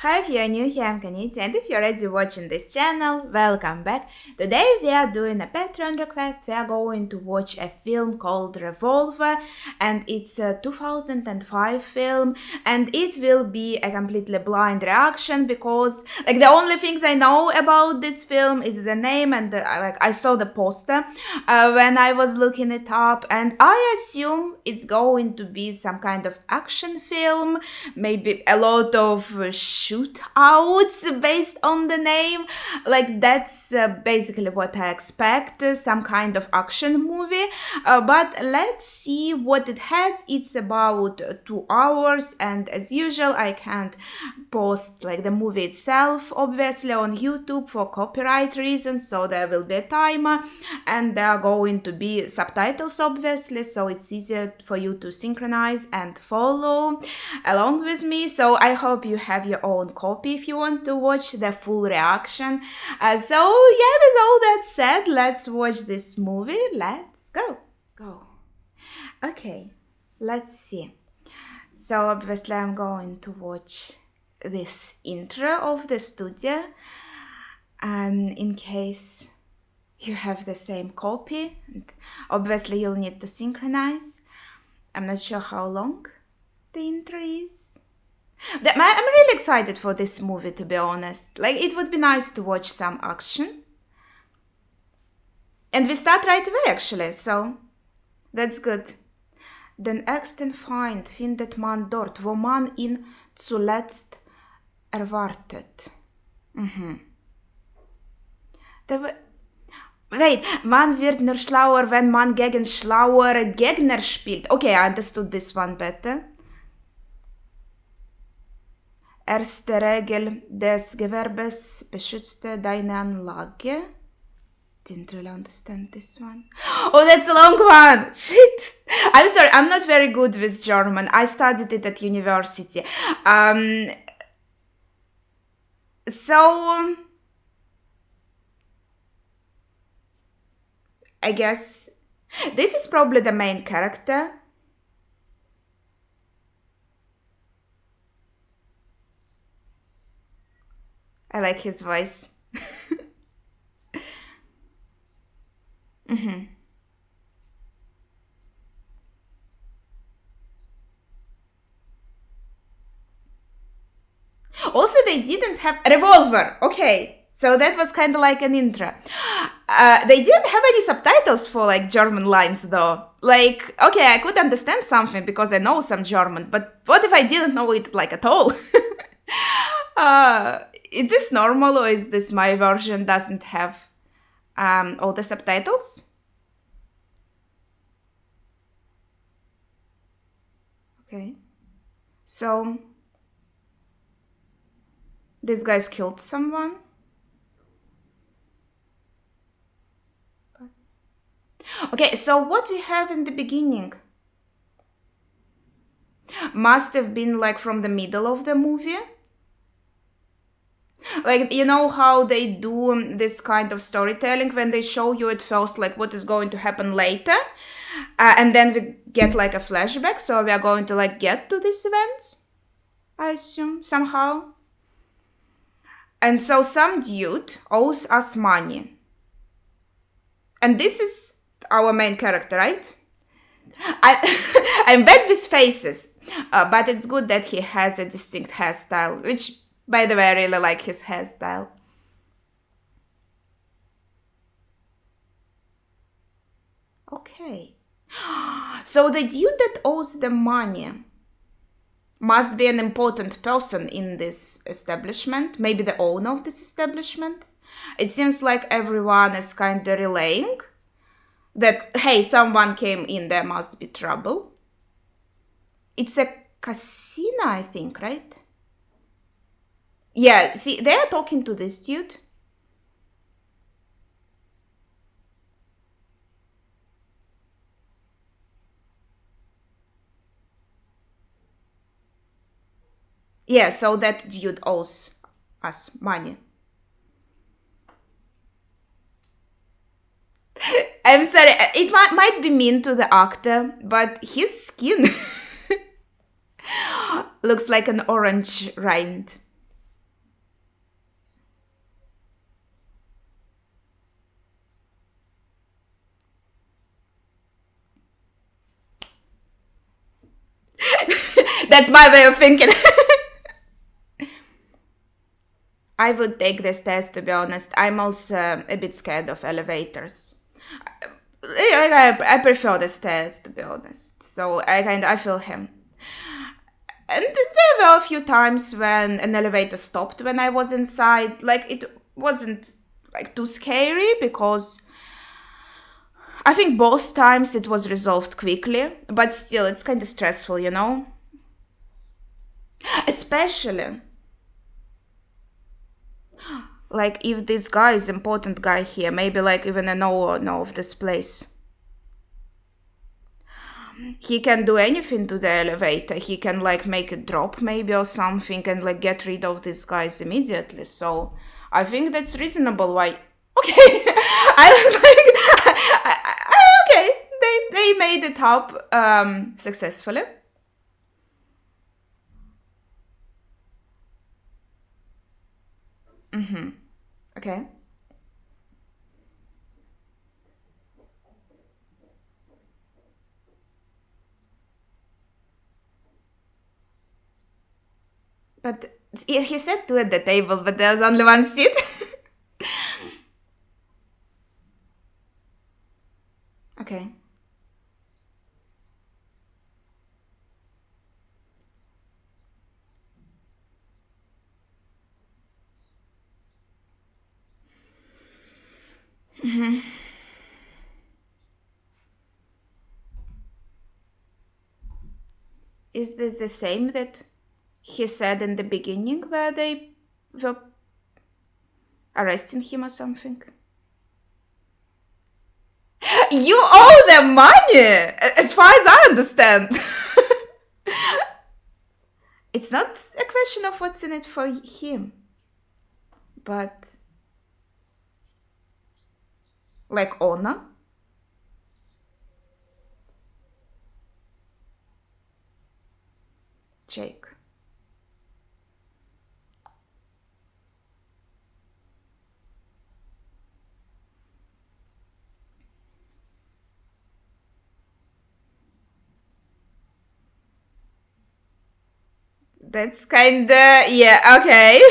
Hi, if you're new here, I'm Kanita, and if you're already watching this channel, welcome back. Today we are doing a Patreon request. We are going to watch a film called Revolver, and it's a 2005 film, and it will be a completely blind reaction because the only things I know about this film is the name and I saw the poster when I was looking it up, and I assume it's going to be some kind of action film, maybe a lot of shootouts based on the name. That's basically what I expect, some kind of action movie. But let's see what it has. It's about 2 hours, and as usual, I can't post the movie itself obviously on YouTube for copyright reasons, so there will be a timer and there are going to be subtitles obviously, so it's easier for you to synchronize and follow along with me. So I hope you have your own copy if you want to watch the full reaction. With all that said, let's watch this movie. Let's go. Okay, let's see. So obviously I'm going to watch this intro of the studio, and in case you have the same copy, and obviously you'll need to synchronize. I'm not sure how long the intro is. I'm really excited for this movie, to be honest. It would be nice to watch some action. And we start right away actually, so that's good. Den ärgsten Feind findet man dort, wo man ihn zuletzt erwartet. Wait, man wird nur schlauer, wenn man gegen schlauere Gegner spielt. Okay, I understood this one better. Erste Regel des Gewerbes: beschütze deine Anlage. Didn't really understand this one. Oh, that's a long one! Shit! I'm sorry, I'm not very good with German. I studied it at university. So I guess this is probably the main character. I like his voice. Also, they didn't have Revolver. Okay, so that was kind of like an intro. They didn't have any subtitles for German lines though. Okay, I could understand something because I know some German, but what if I didn't know it at all? Is this normal, or is this my version doesn't have all the subtitles? Okay, so this guy's killed someone. Okay, so what we have in the beginning must have been from the middle of the movie. You know how they do this kind of storytelling when they show you at first what is going to happen later, and then we get a flashback, so we are going to get to these events, I assume, somehow. And so some dude owes us money, and this is our main character, right? I'm bad with faces, but it's good that he has a distinct hairstyle, which, by the way, I really like his hairstyle. Okay. So the dude that owes the money must be an important person in this establishment, maybe the owner of this establishment. It seems like everyone is kind of relaying that, hey, someone came in, there must be trouble. It's a casino, I think, right? Yeah, see, they are talking to this dude. Yeah, so that dude owes us money. I'm sorry, it might be mean to the actor, but his skin looks like an orange rind. That's my way of thinking. I would take the stairs, to be honest. I'm also a bit scared of elevators. I prefer the stairs, to be honest. So I feel him. And there were a few times when an elevator stopped when I was inside. Like, it wasn't like too scary because I think both times it was resolved quickly, but still it's kind of stressful, you know? Especially like if this guy is important guy here, maybe like even I know of this place. He can do anything to the elevator. He can like make it drop maybe or something and like get rid of these guys immediately. So I think that's reasonable. Why? Okay, I was like, okay, they made it up successfully. Okay. But he said two at the table, but there's only one seat. Okay. Is this the same that he said in the beginning where they were arresting him or something? You owe them money, as far as I understand. It's not a question of what's in it for him, but like honor. Jake. That's kinda, yeah, okay.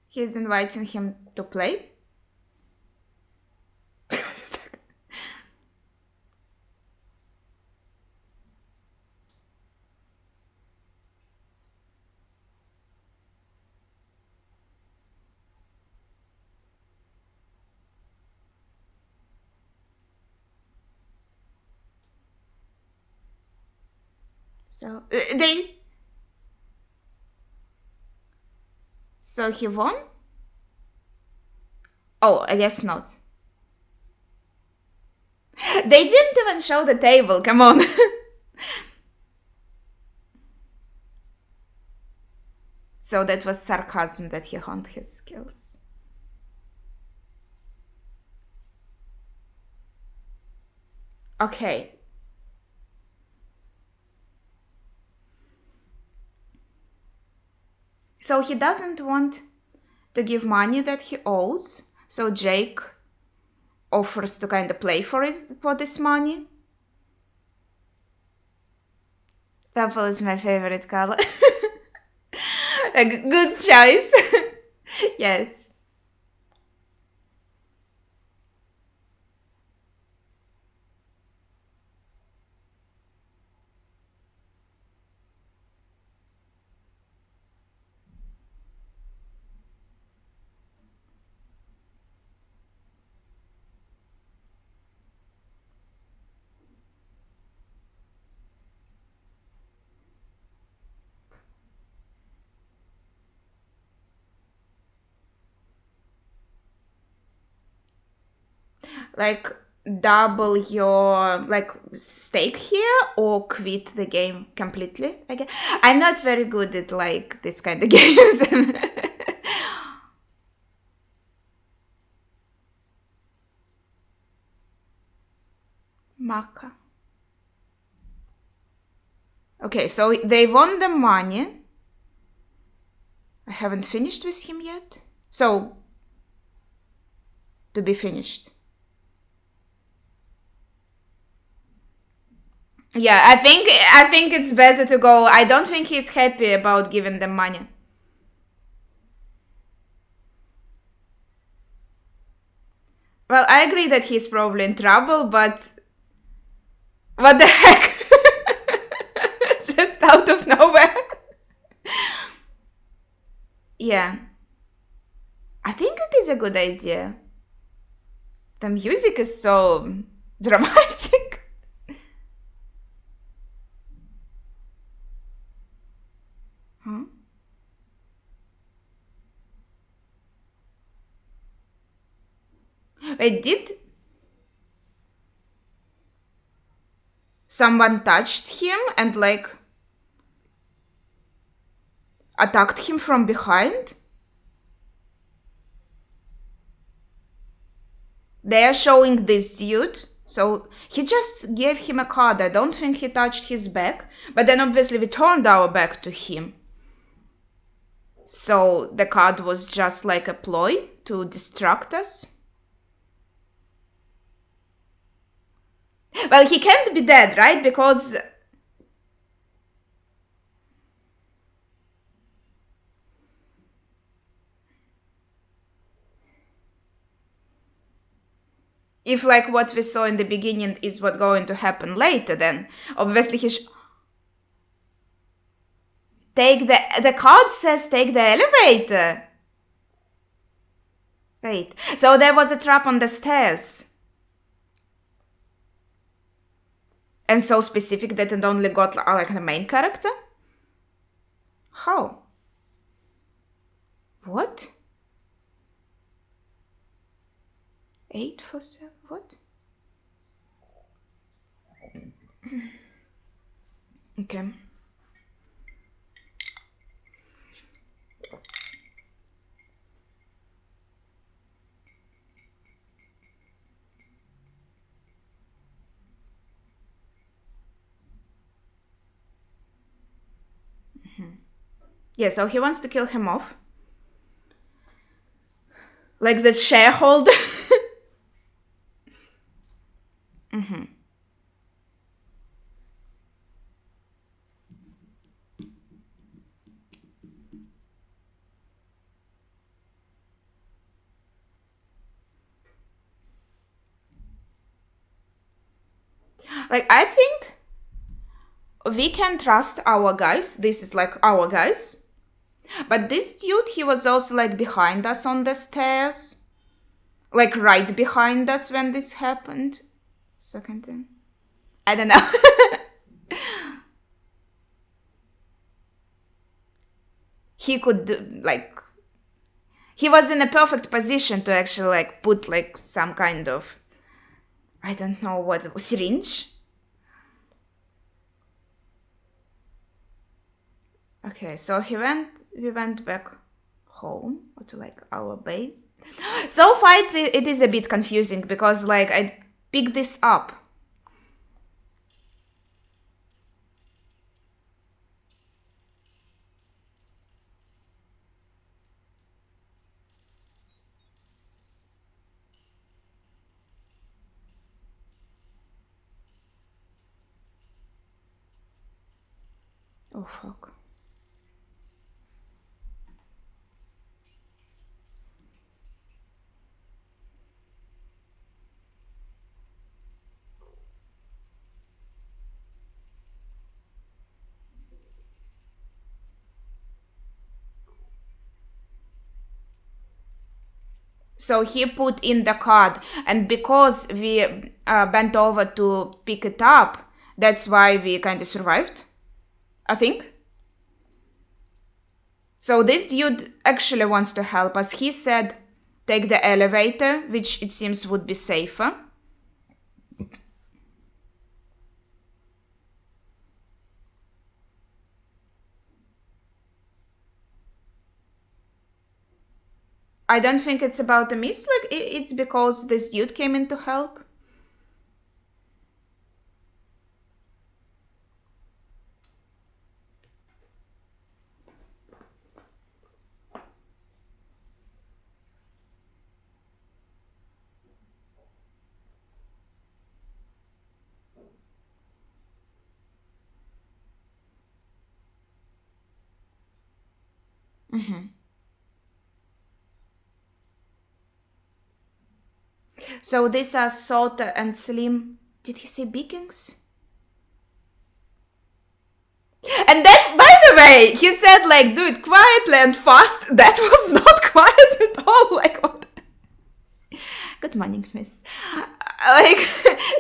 He's inviting him to play. So they. So he won? Oh, I guess not. They didn't even show the table, come on. So that was sarcasm that he honed his skills. Okay. So he doesn't want to give money that he owes. So Jake offers to kind of play for this money. Purple is my favorite color. A good choice. Yes. Like double your like stake here or quit the game completely again. I'm not very good at like this kind of games. Maka. Okay, so they won the money. I haven't finished with him yet. So, to be finished. Yeah, I think it's better to go. I don't think he's happy about giving them money. Well, I agree that he's probably in trouble, but what the heck? Just out of nowhere. Yeah. I think it is a good idea. The music is so dramatic. Huh? Wait, did someone touched him and like attacked him from behind? They are showing this dude. So he just gave him a card. I don't think he touched his back. But then obviously we turned our back to him. So the card was just like a ploy to distract us. Well, he can't be dead, right? Because if like what we saw in the beginning is what going to happen later, then obviously he take the card says take the elevator. Wait, so there was a trap on the stairs. And so specific that it only got like the main character? How? What? 8 for 7? What? Okay. Yeah, so he wants to kill him off. Like the shareholder. Like, I think we can trust our guys. This is like our guys. But this dude, he was also like behind us on the stairs. Like right behind us when this happened. Second thing. I don't know. He could do, like, he was in a perfect position to actually like put like some kind of, I don't know what, syringe. Okay, so we went back home or to like our base. So far it is a bit confusing because like I picked this up. Oh fuck. So he put in the card, and because we bent over to pick it up, that's why we kind of survived, I think. So this dude actually wants to help us. He said, take the elevator, which it seems would be safer. I don't think it's about a miss, like it's because this dude came in to help. So these are short and slim. Did he say Vikings? And that, by the way, he said like do it quietly and fast. That was not quiet at all. Like what? Good morning, miss. Like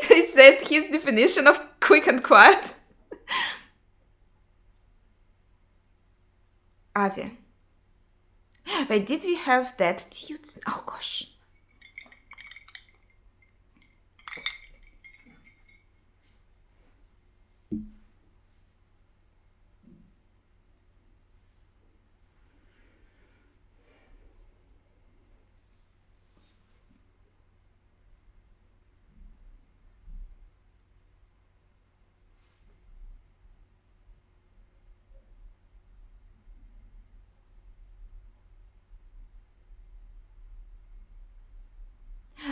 he said his definition of quick and quiet. Avi. Wait, did we have that dude? Oh gosh.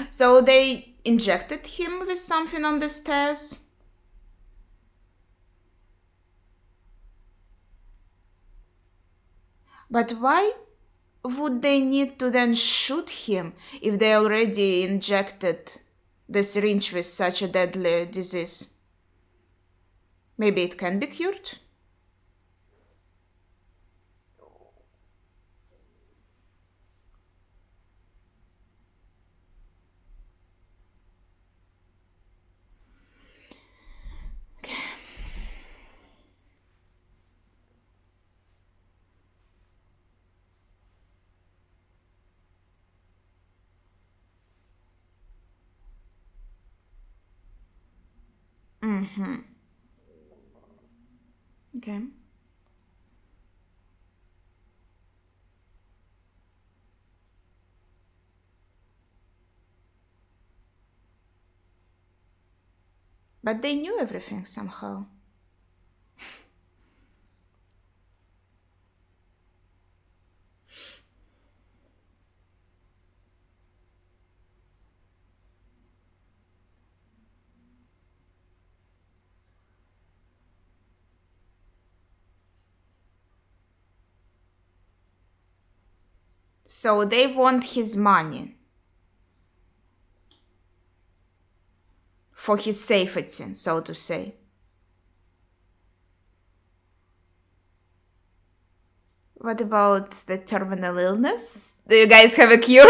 So they injected him with something on the stairs? But why would they need to then shoot him if they already injected the syringe with such a deadly disease? Maybe it can be cured? Okay. But they knew everything somehow. So they want his money for his safety, so to say. What about the terminal illness? Do you guys have a cure?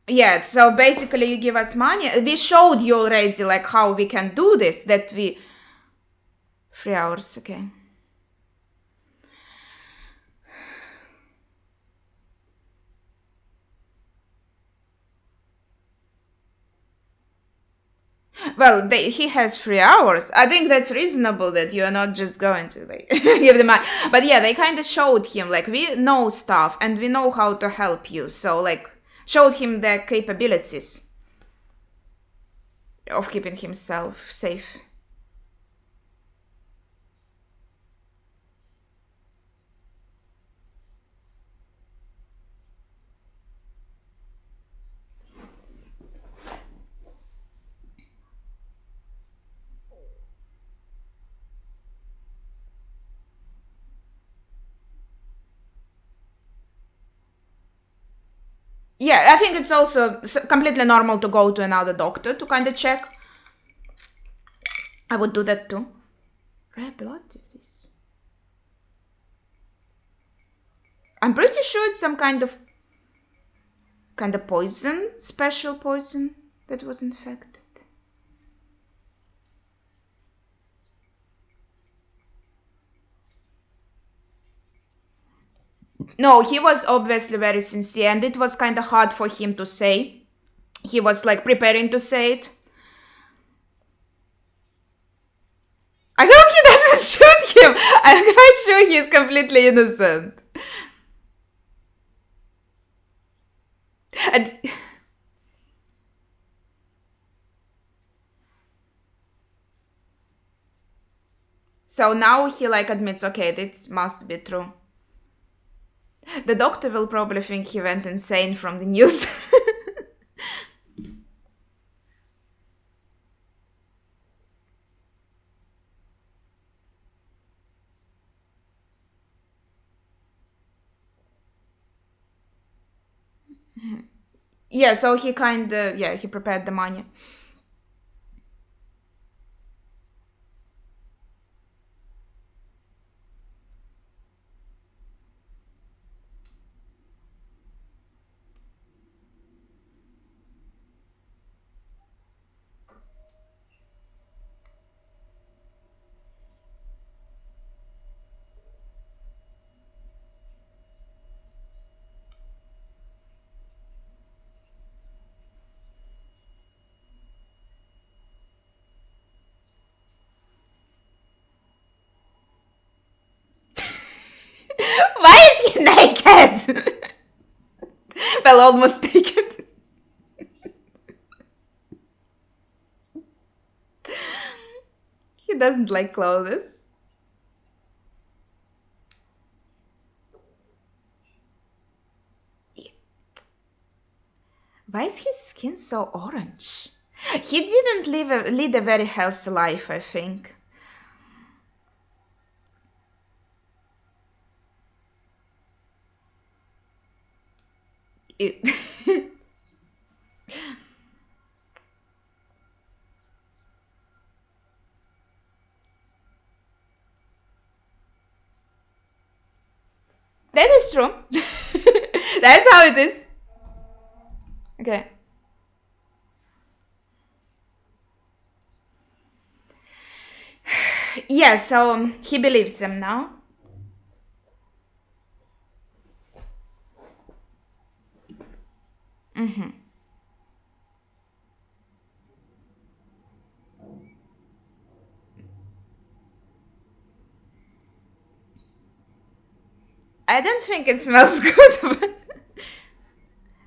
Yeah, so basically you give us money. We showed you already like how we can do this, that we... 3 hours, okay. Well, he has 3 hours. I think that's reasonable that you're not just going to like give them money. But yeah, they kind of showed him like we know stuff and we know how to help you. So like showed him their capabilities of keeping himself safe. Yeah, I think it's also completely normal to go to another doctor to kind of check. I would do that too. Rare blood disease. I'm pretty sure it's some kind of poison, special poison that was infected. No, he was obviously very sincere, and it was kind of hard for him to say. He was like preparing to say it. I hope he doesn't shoot him. I'm quite sure he is completely innocent. And so now he like admits, okay, this must be true. The doctor will probably think he went insane from the news. Yeah, so he he prepared the money. Why is he naked? Well, almost naked. He doesn't like clothes. Why is his skin so orange? He didn't lead a very healthy life, I think. It- that is true. That's how it is. Okay. Yeah, so he believes them now. I don't think it smells good,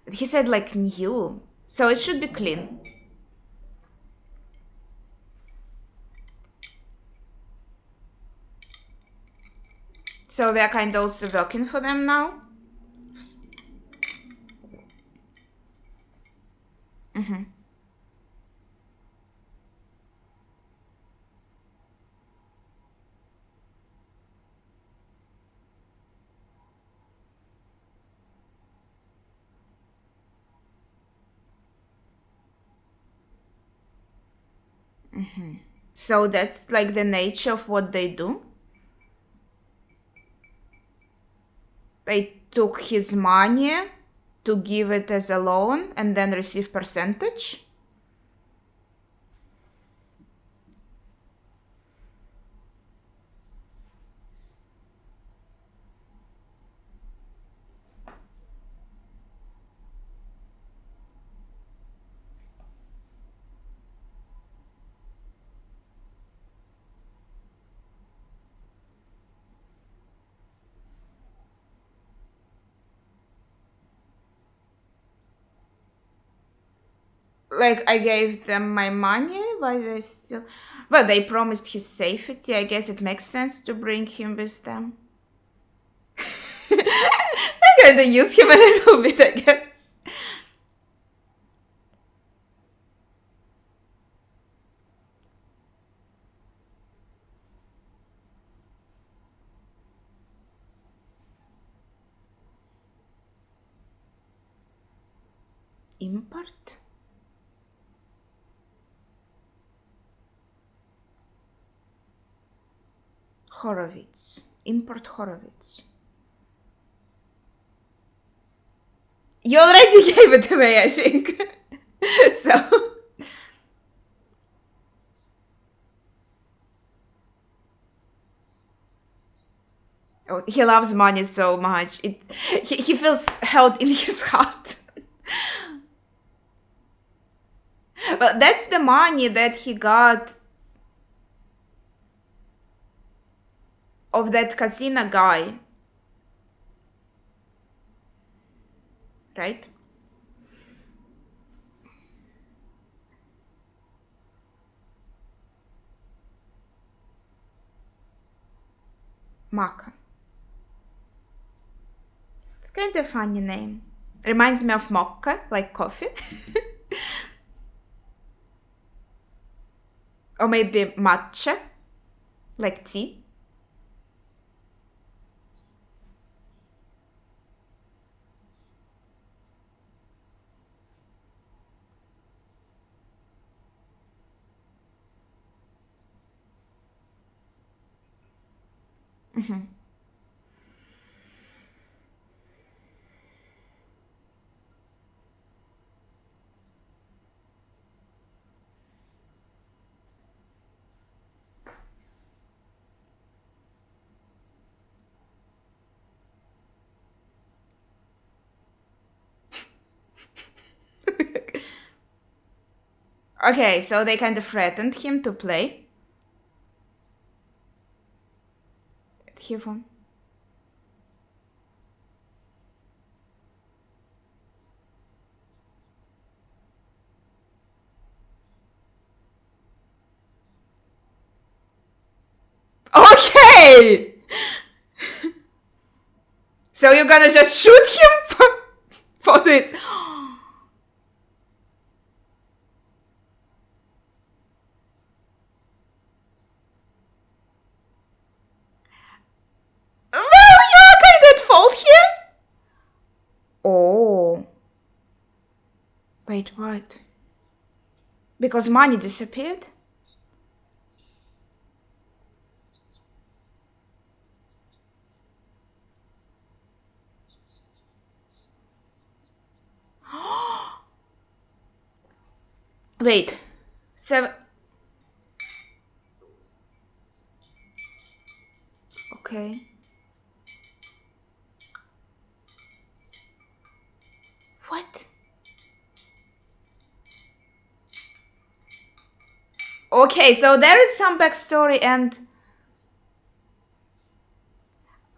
but he said like new, so it should be clean. So we are kind of also working for them now. So that's like the nature of what they do. They took his money to give it as a loan and then receive percentage. Like I gave them my money, why they still? Well, they promised his safety. I guess it makes sense to bring him with them. I'm gonna use him a little bit, I guess. Import? Horowitz. Import Horowitz. You already gave it away, I think. So. Oh, he loves money so much. He feels held in his heart. Well, that's the money that he got of that casino guy, right? Maka. It's kind of a funny name. Reminds me of mocha, like coffee. Or maybe matcha, like tea. Okay, so they kind of threatened him to play. He won. Okay! So you're gonna just shoot him for this? Well, you're kind of at fault here. Oh. Wait, what? Because money disappeared? Wait. Seven. Okay. What? Okay, so there is some backstory, and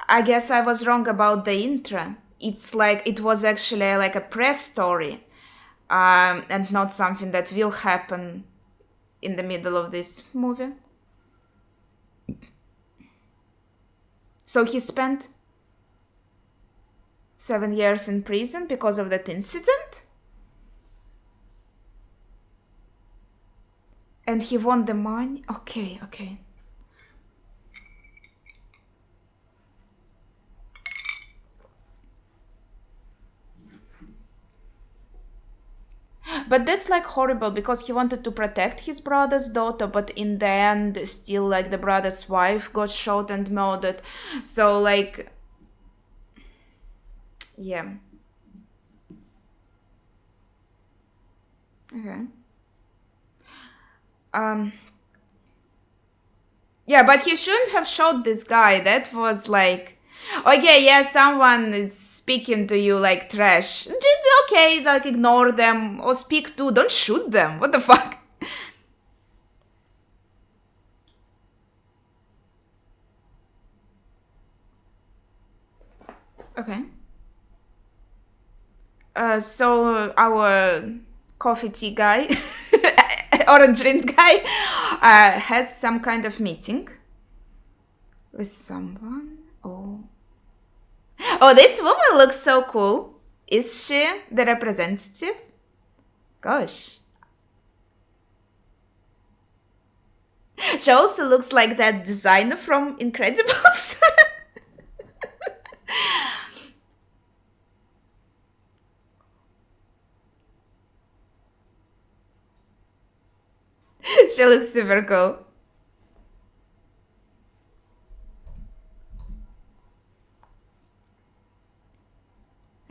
I guess I was wrong about the intro. It's like it was actually like a press story, and not something that will happen in the middle of this movie. So he spent 7 years in prison because of that incident? And he won the money? Okay, okay. But that's like horrible because he wanted to protect his brother's daughter, but in the end, still like the brother's wife got shot and murdered. So, like, yeah. Okay. Um, yeah, but he shouldn't have shot this guy. That was like, okay, yeah, someone is speaking to you like trash. Just, okay, like ignore them or speak to. Don't shoot them. What the fuck? Okay. So our coffee tea guy, orange drink guy, has some kind of meeting with someone. Oh. Oh, this woman looks so cool. Is she the representative? Gosh. She also looks like that designer from Incredibles. She looks super cool.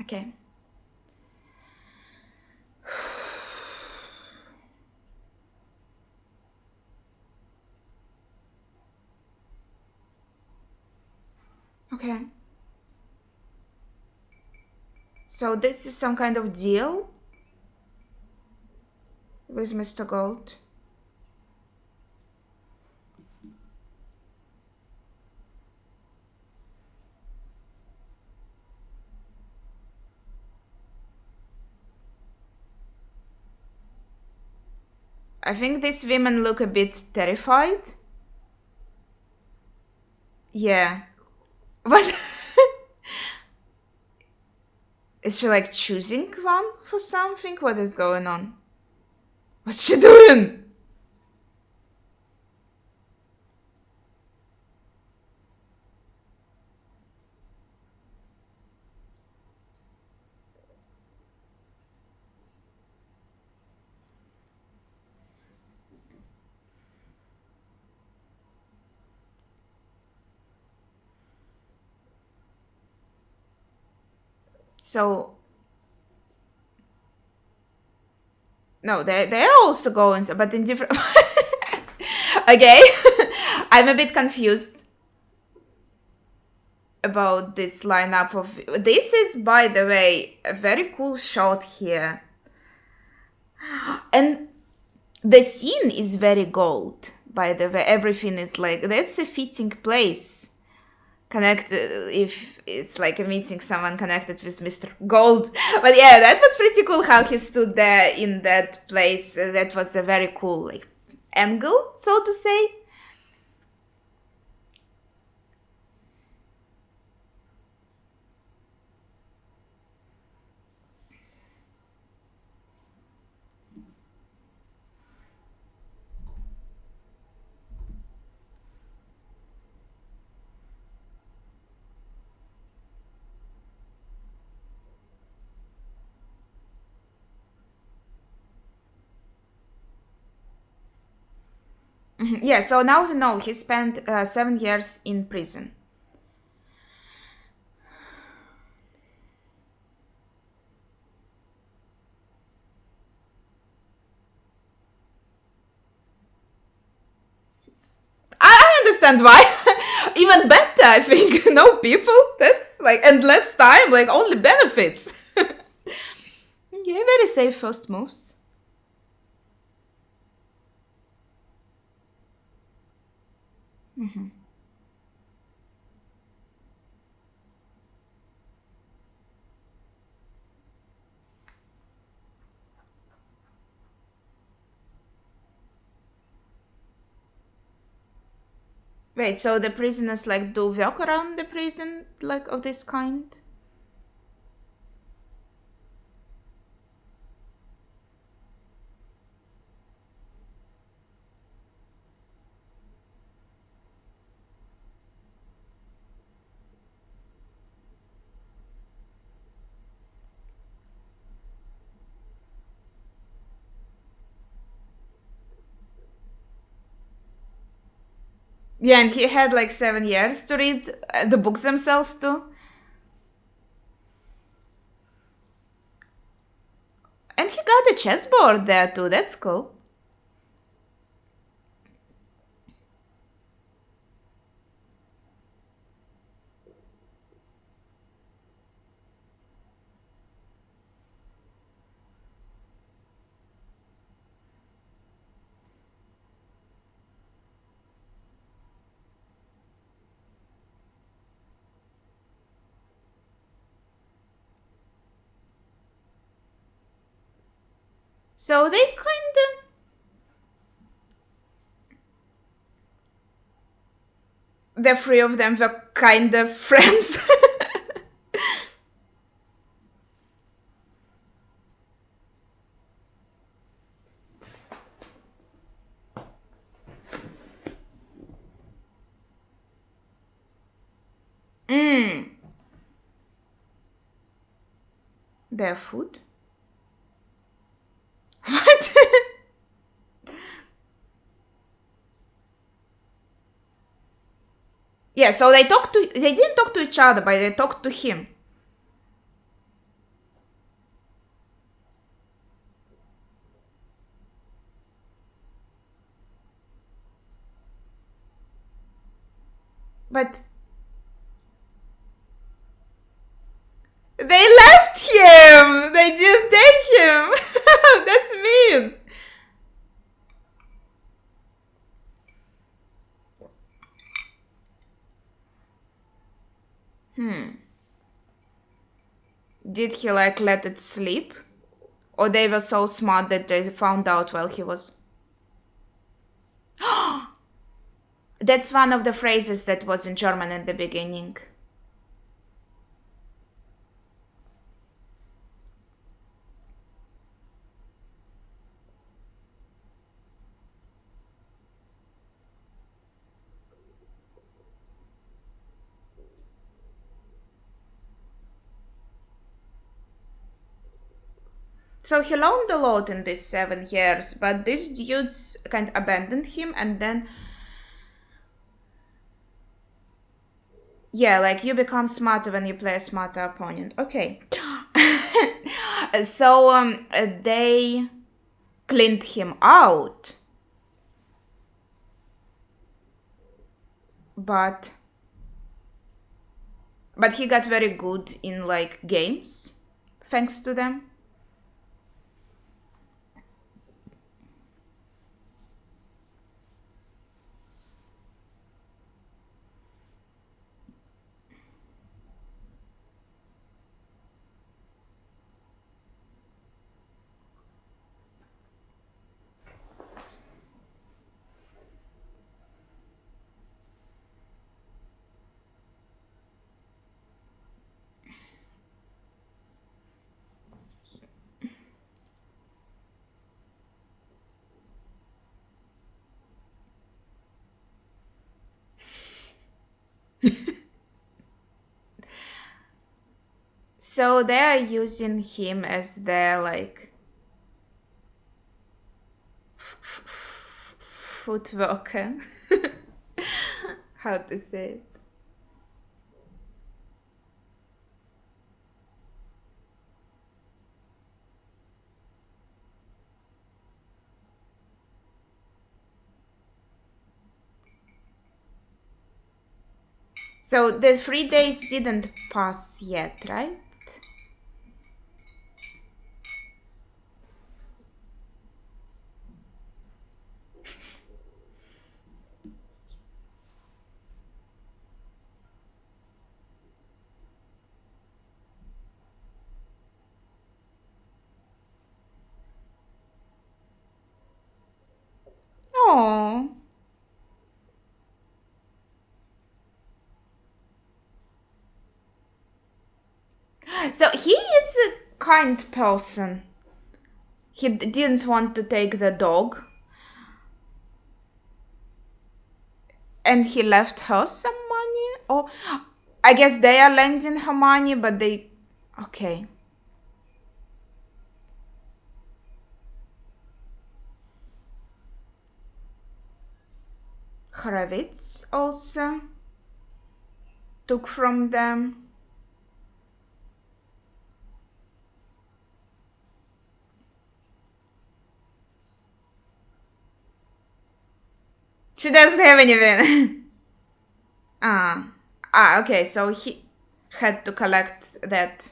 Okay. Okay. So this is some kind of deal with Mr. Gold. I think these women look a bit terrified. Yeah. What? Is she like choosing one for something? What is going on? What's she doing? So no, they're also going, but in different. Okay, I'm a bit confused about this lineup of. This is, by the way, a very cool shot here, and the scene is very gold. By the way, everything is like that's a fitting place. Connected if it's like a meeting someone connected with Mr. Gold. But yeah, that was pretty cool how he stood there in that place. That was a very cool like angle, so to say. Yeah, so now we know he spent 7 years in prison. I understand why. Even better, I think. No people. That's like, and less time, like only benefits. Yeah, very safe first moves. Wait, so the prisoners like do work around the prison, like of this kind? Yeah, and he had like 7 years to read the books themselves too. And he got a chessboard there too, that's cool. So they kinda. The three of them were kind of friends. Mmm. Their food? What? Yeah, so they didn't talk to each other, but they talked to him. But they left him! They didn't take him! That's mean! Did he like let it sleep? Or they were so smart that they found out while he was. That's one of the phrases that was in German at the beginning. So he learned a lot in these 7 years, but these dudes kind of abandoned him and then. Yeah, like you become smarter when you play a smarter opponent. Okay. So they cleaned him out, but he got very good in like games thanks to them. So they are using him as their like foot worker. How to say it? So the 3 days didn't pass yet, right? Oh. So he is a kind person. He didn't want to take the dog. And he left her some money? Or I guess they are lending her money, but they. Okay. Horowitz also took from them. She doesn't have anything. ah. Okay, so he had to collect that.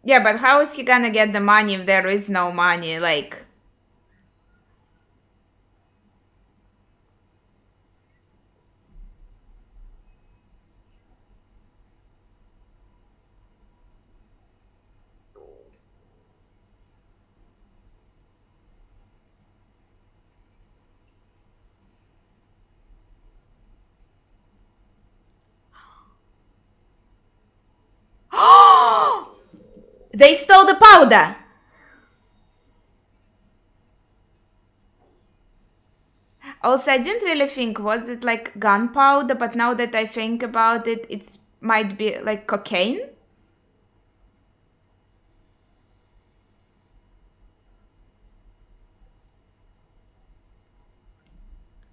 Yeah, but how is he gonna get the money if there is no money? Like. They stole the powder! Also, I didn't really think, was it like gunpowder? But now that I think about it, it's might be like cocaine.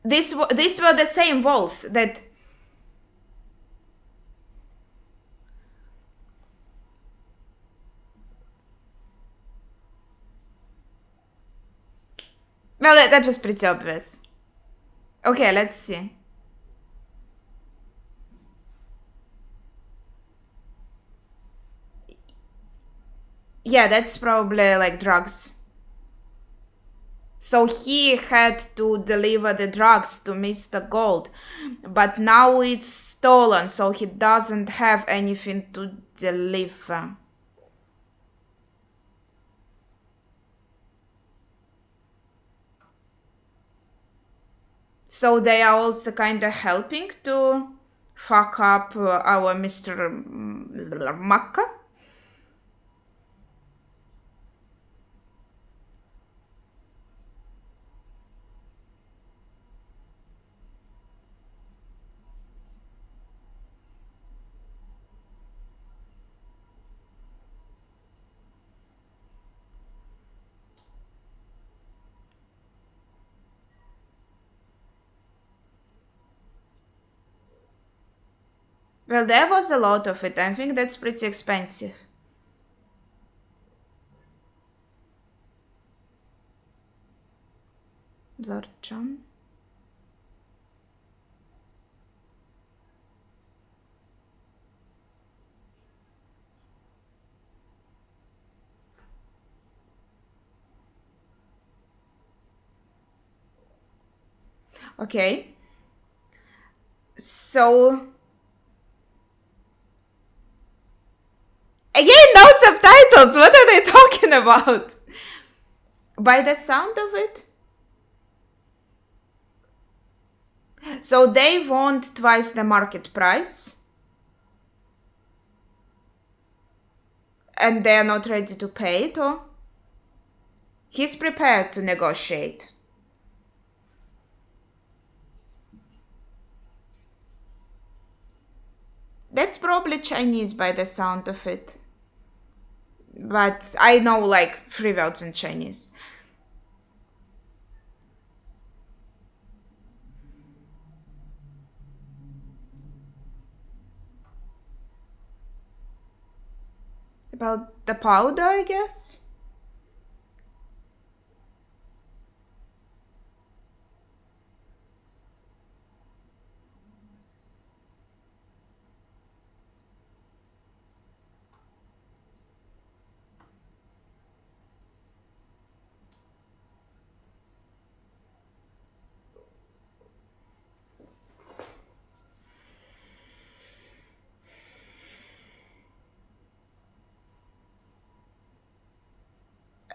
These were the same walls that. Well, that was pretty obvious. Okay, let's see. Yeah, that's probably like drugs. So he had to deliver the drugs to Mr. Gold, but now it's stolen, so he doesn't have anything to deliver. So they are also kind of helping to fuck up our Mr. Makka. Well, there was a lot of it. I think that's pretty expensive. Lord John. Okay. So again, no subtitles. What are they talking about? By the sound of it? So they want twice the market price. And they're not ready to pay it, or? He's prepared to negotiate. That's probably Chinese by the sound of it. But I know like 3 words in Chinese. About the powder, I guess?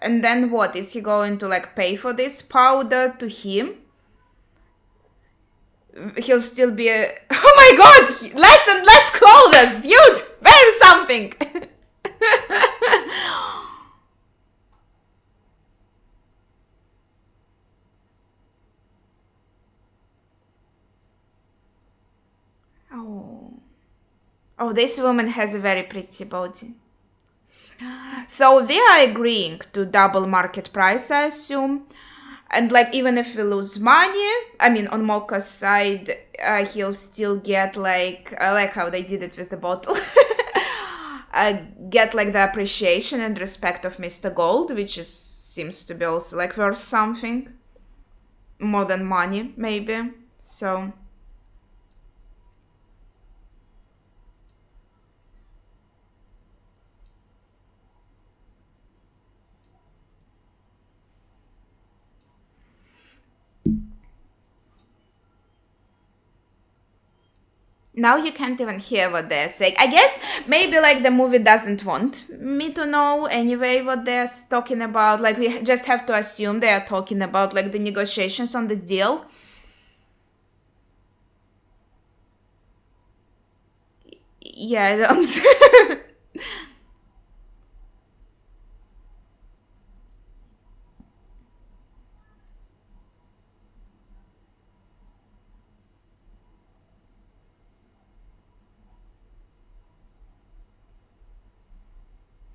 And then what? Is he going to like pay for this powder to him? He'll still be a... Oh my god! Less and less clothes! Dude! Wear something! Oh. Oh, this woman has a very pretty body. So we are agreeing to double market price, I assume. And like even if we lose money, I mean on Mocha's side, he'll still get like, I like how they did it with the bottle. Get like the appreciation and respect of Mr. Gold, which is seems to be also like worth something. More than money, maybe. So... Now you can't even hear what they're saying. I guess maybe like the movie doesn't want me to know anyway what they're talking about. Like we just have to assume they are talking about like the negotiations on this deal. Yeah, I don't.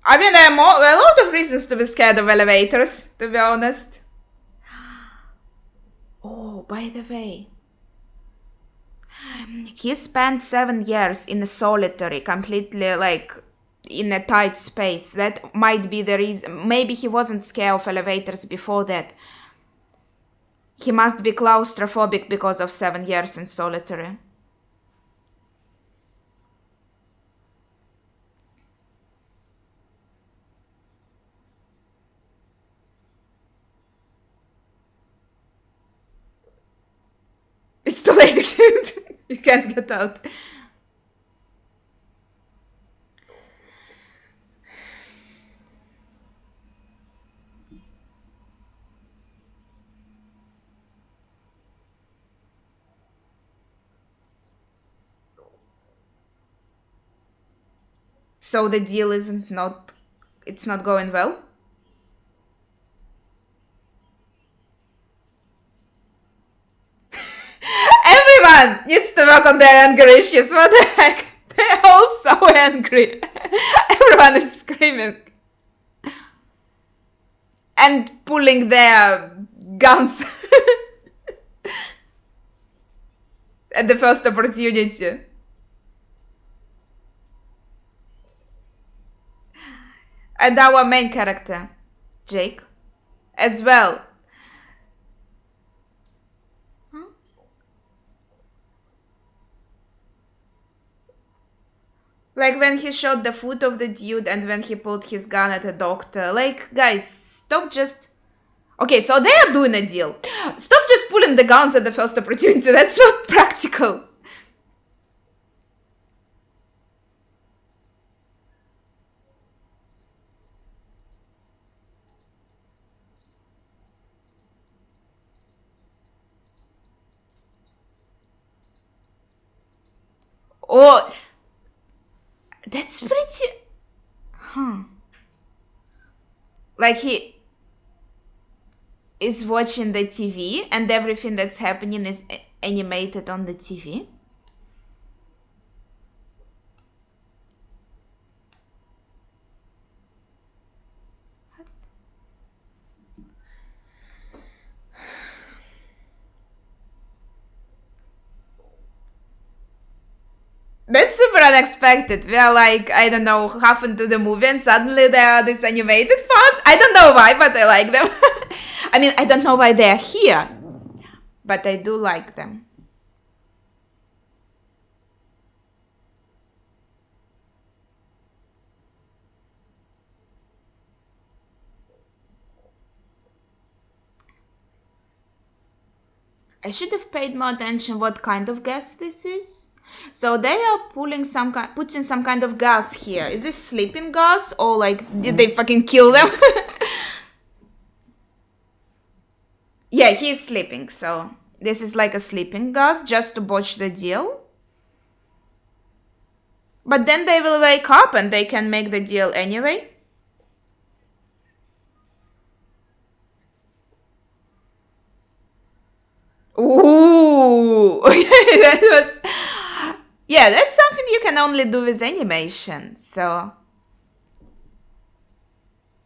I mean, there are a lot of reasons to be scared of elevators, to be honest. Oh, by the way, he spent 7 years in a solitary, completely like in a tight space. That might be the reason. Maybe he wasn't scared of elevators before that. He must be claustrophobic because of 7 years in solitary. It's too late. You can't get out. So the deal isn't not... It's not going well? Everyone needs to work on their anger issues. What the heck? They're all so angry. Everyone is screaming. And pulling their guns at the first opportunity. And our main character, Jake, as well. Like when he shot the foot of the dude and when he pulled his gun at a doctor. Like, guys, stop just. Okay, so they are doing a deal. Stop just pulling the guns at the first opportunity. That's not practical. Oh, that's pretty. Huh. Like he is watching the TV and everything that's happening is animated on the TV. That's super unexpected. We are like, I don't know, half into the movie and suddenly there are these animated parts. I don't know why, but I like them. I mean, I don't know why they're here, but I do like them. I should have paid more attention what kind of gas this is. So they are putting some kind of gas here. Is this sleeping gas or like did they fucking kill them? Yeah, he's sleeping, so this is like a sleeping gas just to botch the deal. But then they will wake up and they can make the deal anyway. Ooh, that was. Yeah, that's something you can only do with animation, so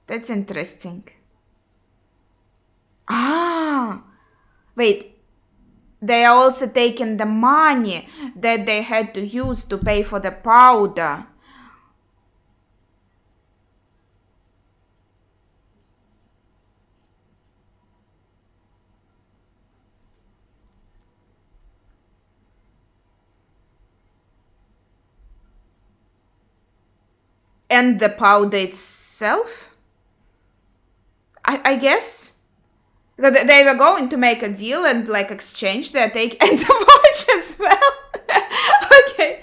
that's interesting. Ah, wait, they are also taking the money that they had to use to pay for the powder. And the powder itself? I guess. Because they were going to make a deal and like exchange their take and the watch as well. Okay.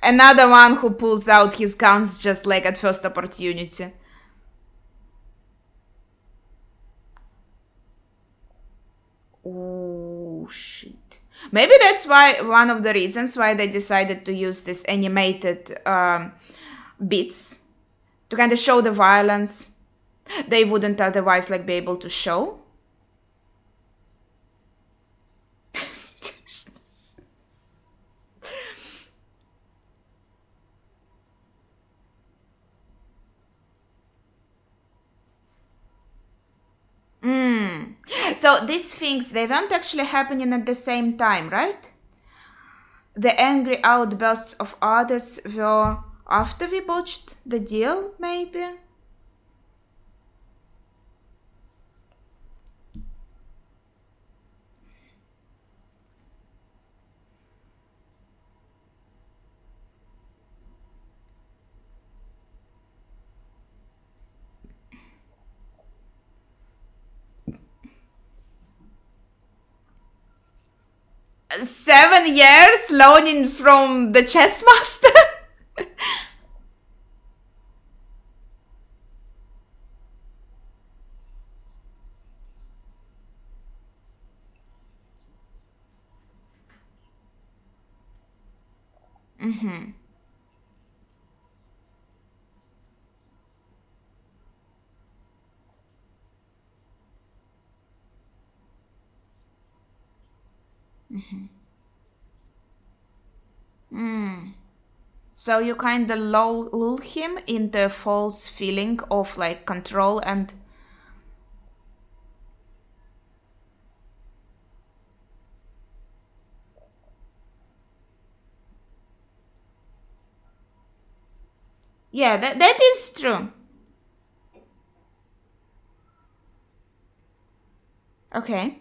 Another one who pulls out his guns just like at first opportunity. Oh shit. Maybe that's why one of the reasons why they decided to use this animated bits to kind of show the violence they wouldn't otherwise like be able to show. So these things they weren't actually happening at the same time, right? The angry outbursts of others were after we botched the deal, maybe? 7 years loaning from the chess master? Mm-hmm. Mm-hmm. Mm. So you kind of lull him into a false feeling of like control and. Yeah, that is true. Okay.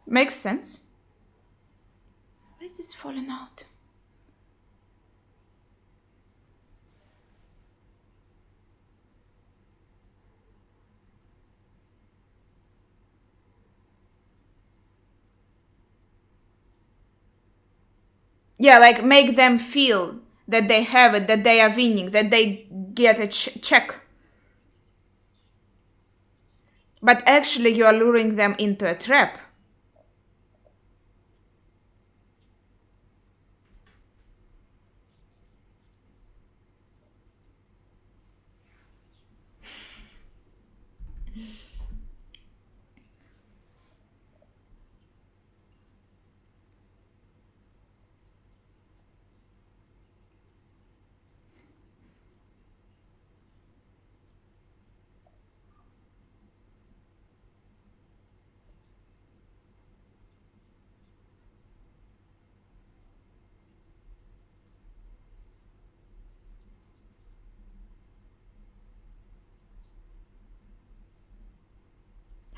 Makes sense. Why is this falling out? Yeah, like make them feel that they have it, that they are winning, that they get a check. But actually, you are luring them into a trap.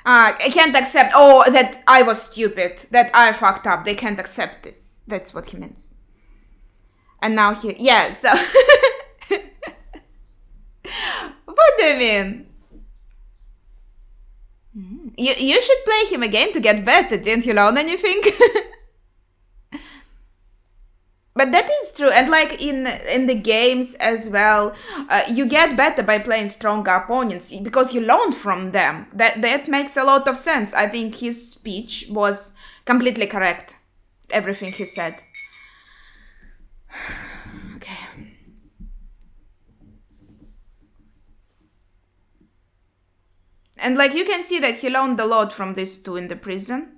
I can't accept. Oh, that I was stupid. That I fucked up. They can't accept this. That's what he means. And now he. Yeah, so. What do you mean? You should play him again to get better. Didn't you learn anything? But that is true, and like in the games as well, you get better by playing stronger opponents because you learn from them. That makes a lot of sense. I think his speech was completely correct. Everything he said. Okay. And like you can see that he learned a lot from these two in the prison.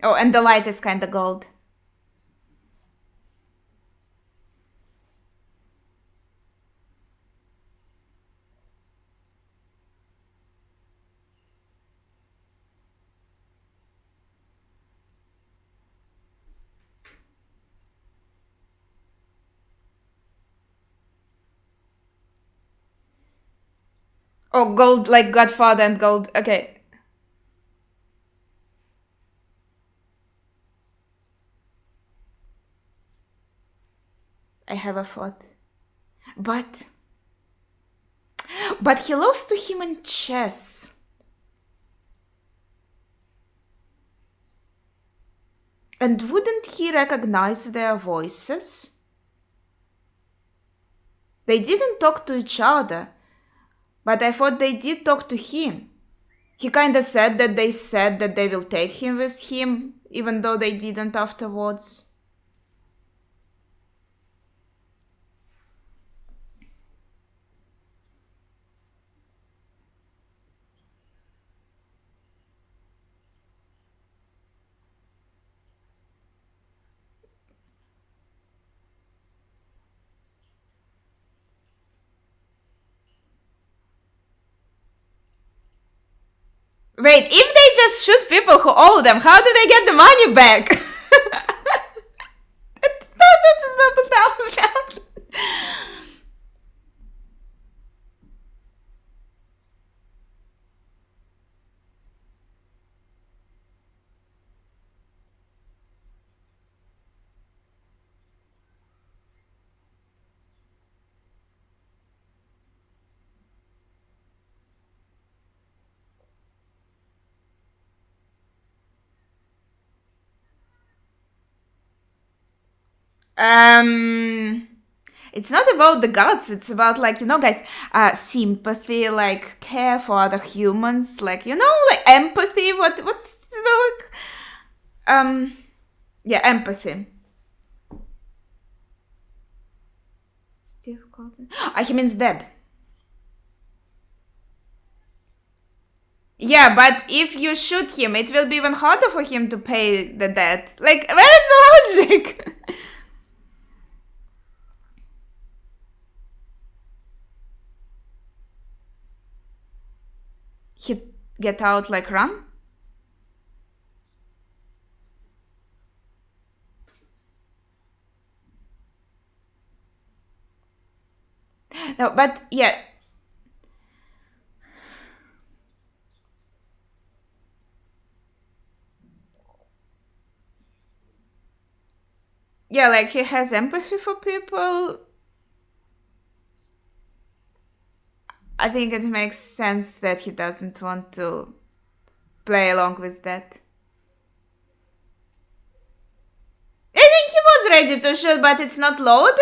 Oh, and the light is kind of gold. Oh, gold like Godfather and gold. Okay. I have a thought. But he lost to him in chess. And wouldn't he recognize their voices? They didn't talk to each other, but I thought they did talk to him. He kinda said that they will take him with him, even though they didn't afterwards. Wait, if they just shoot people who owe them, how do they get the money back? That's Um, it's not about the gods. It's about, like, guys, sympathy, like care for other humans, like, like empathy. What's the, like, yeah, empathy. Still called. He means dead. Yeah, but if you shoot him, it will be even harder for him to pay the debt. Like, where is the logic? He get out like run? No, but yeah. Yeah, like he has empathy for people. I think it makes sense that he doesn't want to play along with that. I think he was ready to shoot, but it's not loaded.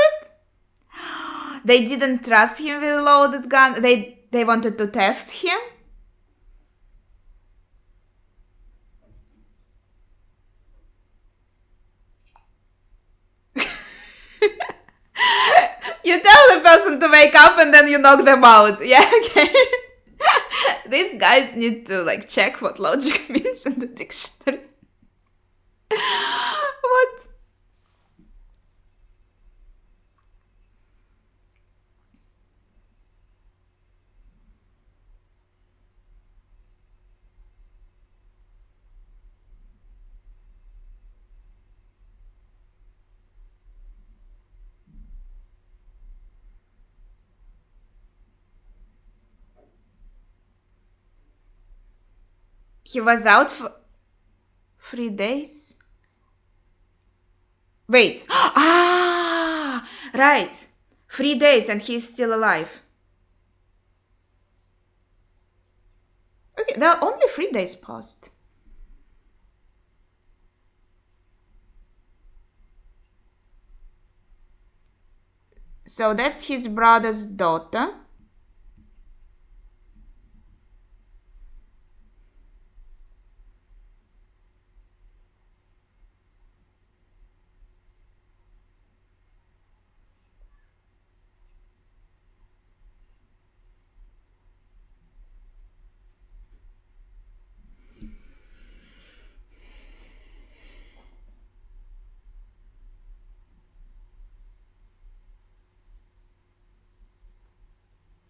They didn't trust him with a loaded gun. They wanted to test him. You tell the person to wake up and then you knock them out. Yeah, okay. These guys need to, like, check what logic means in the dictionary. What? He was out for 3 days? Wait. Ah! Right. 3 days and he's still alive. Okay, there are only 3 days passed. So that's his brother's daughter.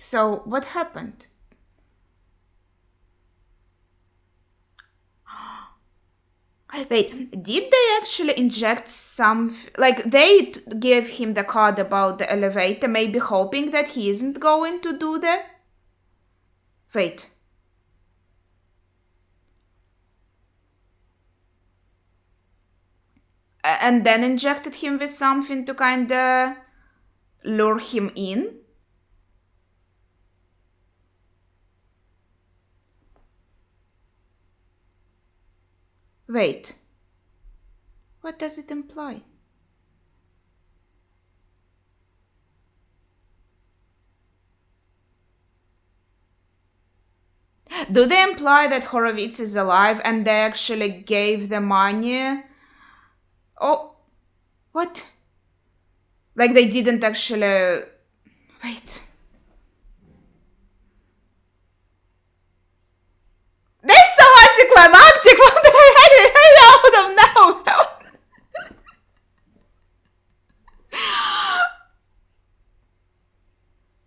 So what happened? Wait, did they actually inject some? Like, they gave him the card about the elevator, maybe hoping that he isn't going to do that? Wait. And then injected him with something to kinda lure him in? Wait. What does it imply? Do they imply that Horowitz is alive and they actually gave the money? Oh, what? Like, they didn't actually. Wait. That's so anticlimactic! What the hell? I don't know.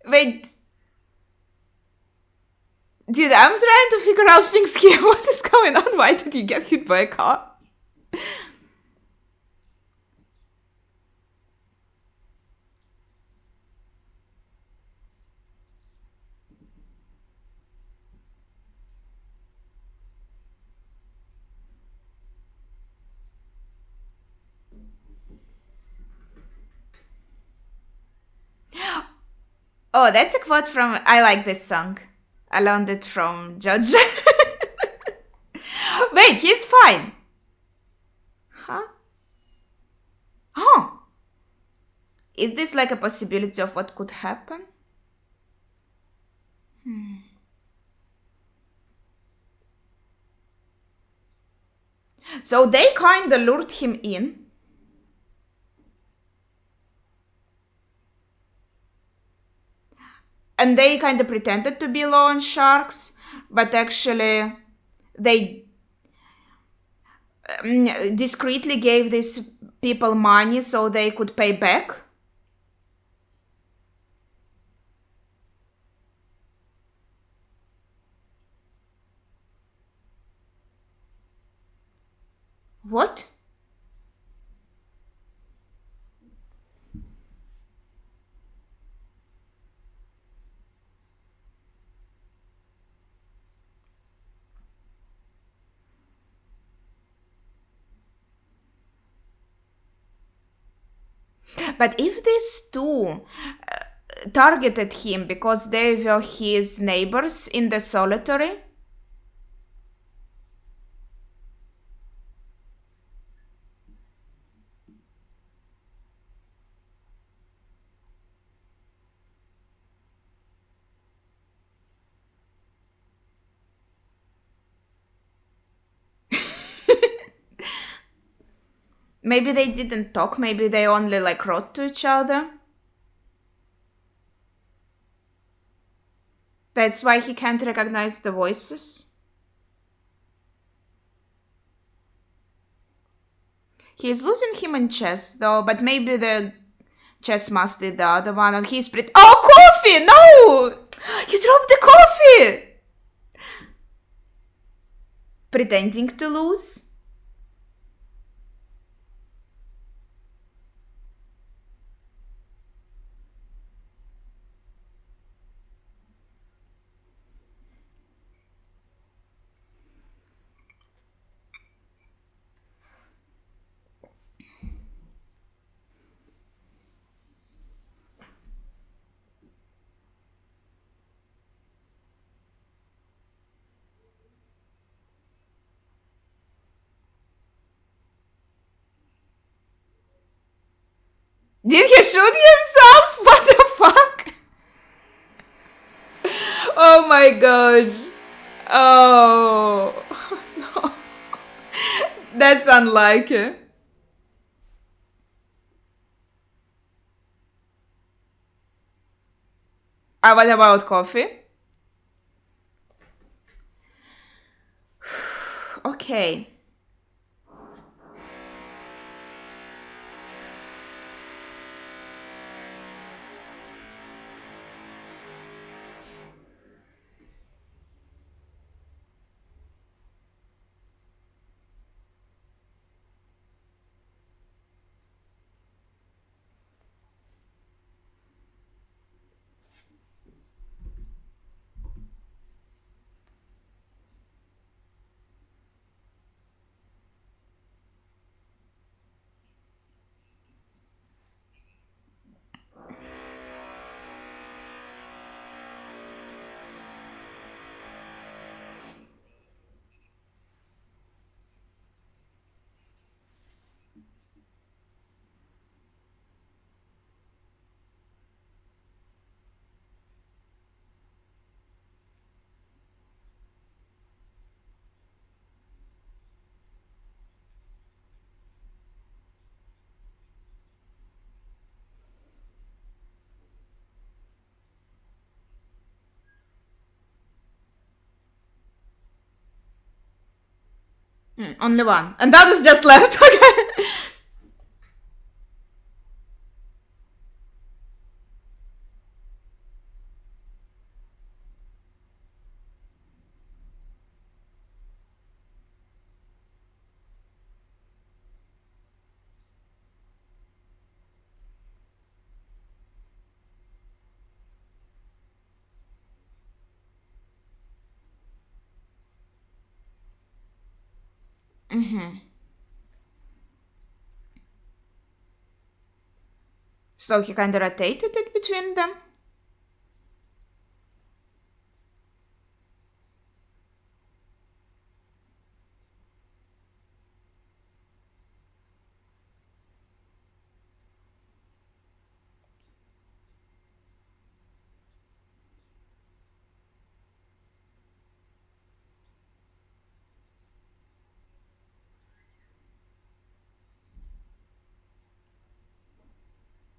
Wait. Dude, I'm trying to figure out things here. What is going on? Why did he get hit by a car? Oh, that's a quote from. I like this song. I learned it from Judge. Wait, he's fine. Huh? Oh. Is this like a possibility of what could happen? So they kind of lured him in. And they kind of pretended to be loan sharks, but actually they discreetly gave these people money so they could pay back. What? But if these two targeted him because they were his neighbors in the solitary, maybe they didn't talk, maybe they only like wrote to each other. That's why he can't recognize the voices. He's losing him in chess though, but maybe the chess master the other one and he's oh, coffee! No! You dropped the coffee! Pretending to lose. Did he shoot himself? What the fuck? Oh my gosh. Oh no. That's unlikely. What about coffee? Okay. Only one. And that is just left. Okay. So he kind of rotated it between them.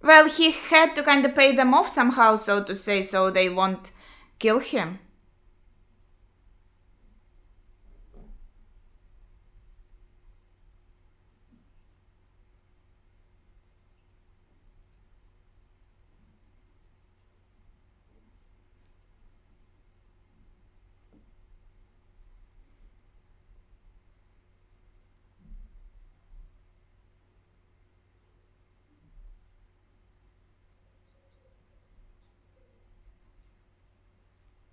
Well, he had to kind of pay them off somehow, so to say, so they won't kill him.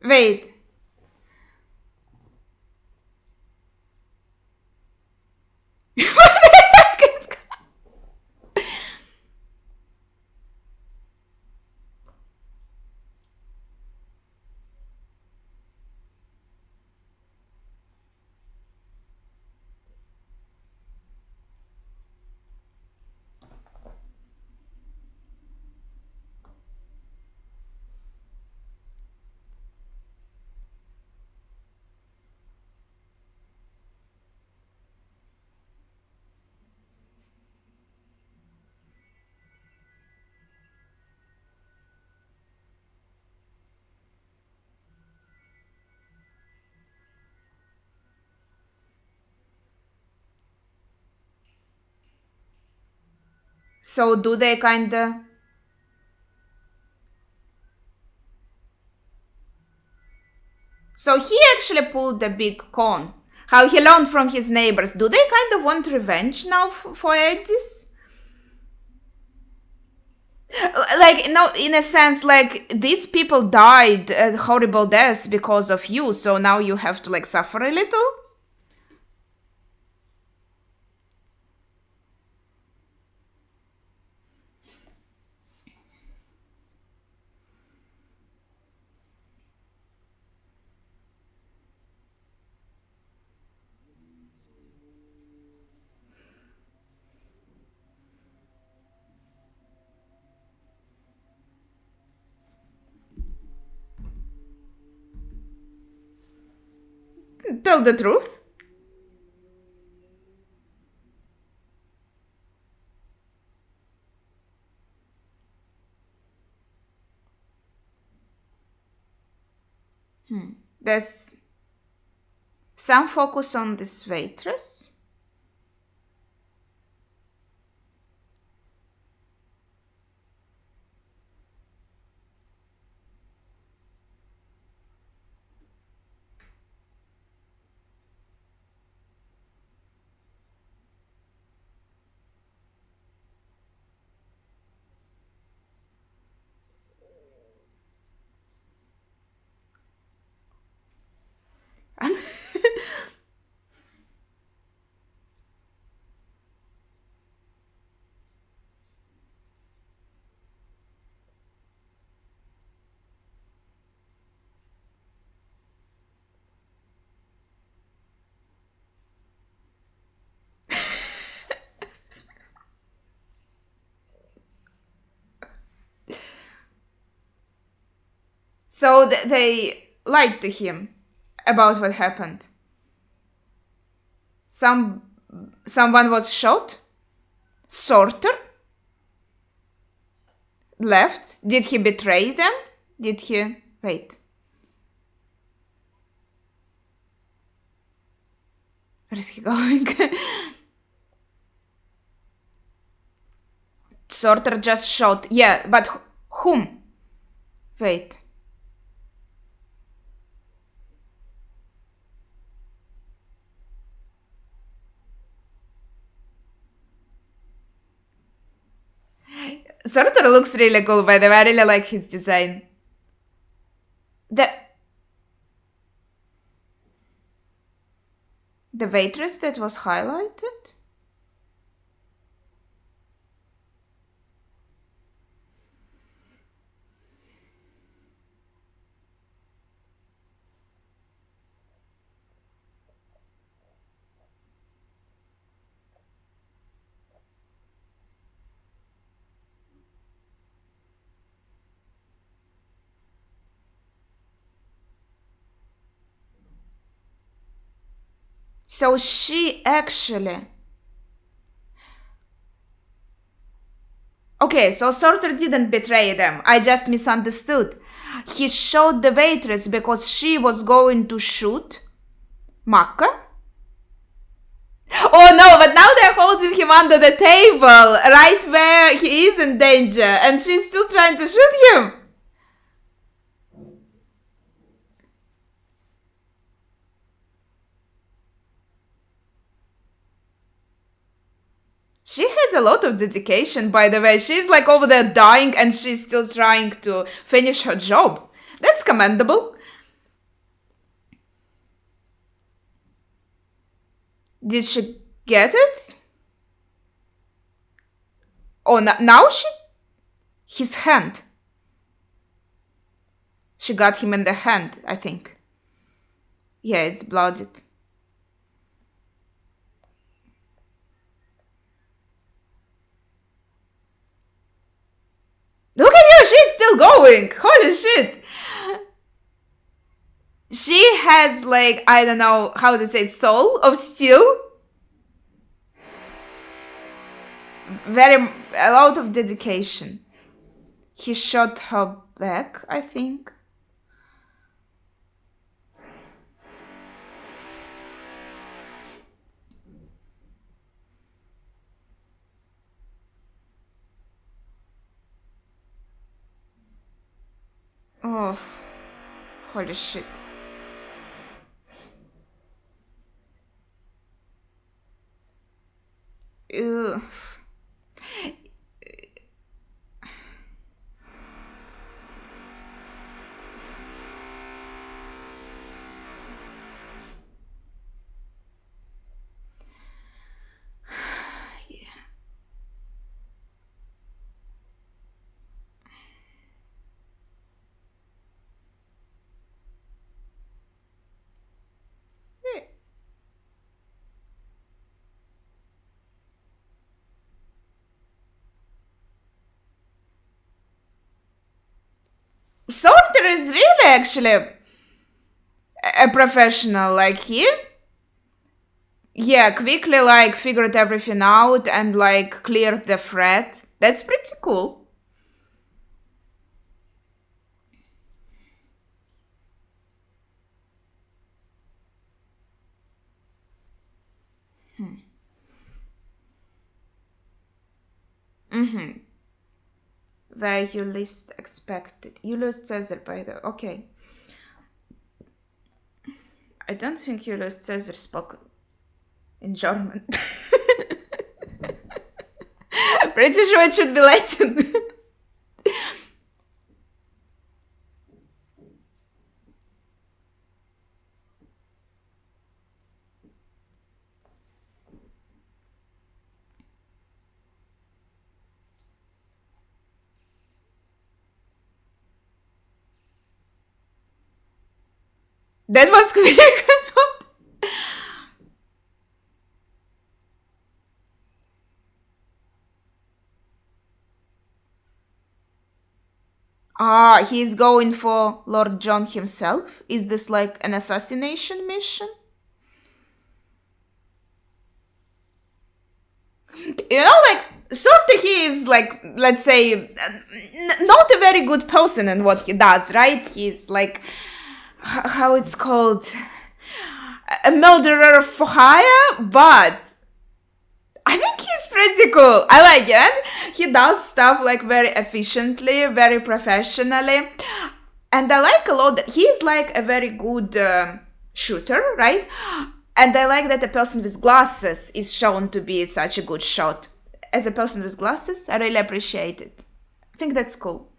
Wait. So do they kinda... So he actually pulled the big con. How he learned from his neighbors. Do they kind of want revenge now for Edis? Like, no, in a sense, like, these people died horrible deaths because of you, so now you have to, like, suffer a little? Tell the truth. There's some focus on this waitress. So they lied to him about what happened. Some Someone was shot. Sorter left. Did he betray them? Did he wait? Where is he going? Sorter just shot. Yeah, but whom? Wait. Sorter looks really cool, by the way. I really like his design. The the waitress that was highlighted? So she actually... Okay, so Sorter didn't betray them. I just misunderstood. He shot the waitress because she was going to shoot Makka. Oh no, but now they're holding him under the table, right where he is in danger, and she's still trying to shoot him. She has a lot of dedication, by the way. She's like over there dying and she's still trying to finish her job. That's commendable. Did she get it? Oh, now she... His hand. She got him in the hand, I think. Yeah, it's blooded. Look at you, she's still going. Holy shit. She has like, I don't know how to say it, soul of steel. A lot of dedication. He shot her back, I think. Oh, holy shit. Ugh. Sorter is really actually a professional, like he. Yeah, quickly like figured everything out and like cleared the threat. That's pretty cool. Mm-hmm. Where you least expected. Julius Caesar, by the... Okay. I don't think Julius Caesar spoke in German. Pretty sure it should be Latin. That was quick. Ah, he's going for Lord John himself? Is this like an assassination mission? You know, like, sort of he is like, let's say, not a very good person in what he does, right? He's like, how it's called, a murderer for hire, but I think he's pretty cool. I like it. He does stuff like very efficiently, very professionally. And I like a lot that he's like a very good shooter, right? And I like that a person with glasses is shown to be such a good shot. As a person with glasses, I really appreciate it. I think that's cool.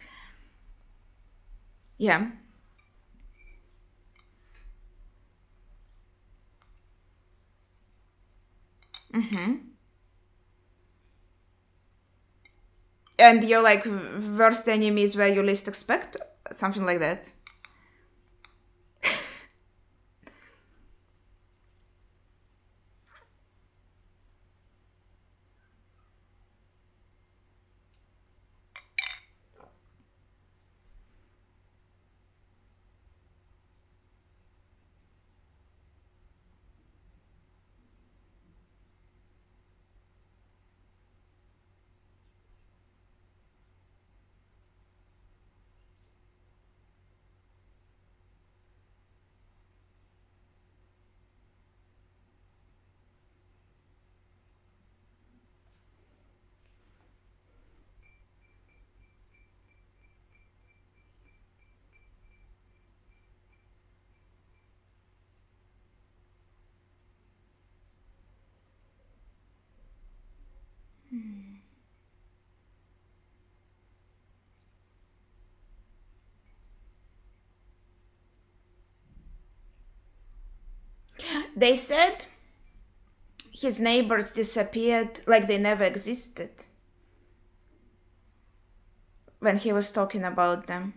Yeah. And your like worst enemies where you least expect, something like that. They said his neighbors disappeared like they never existed when he was talking about them.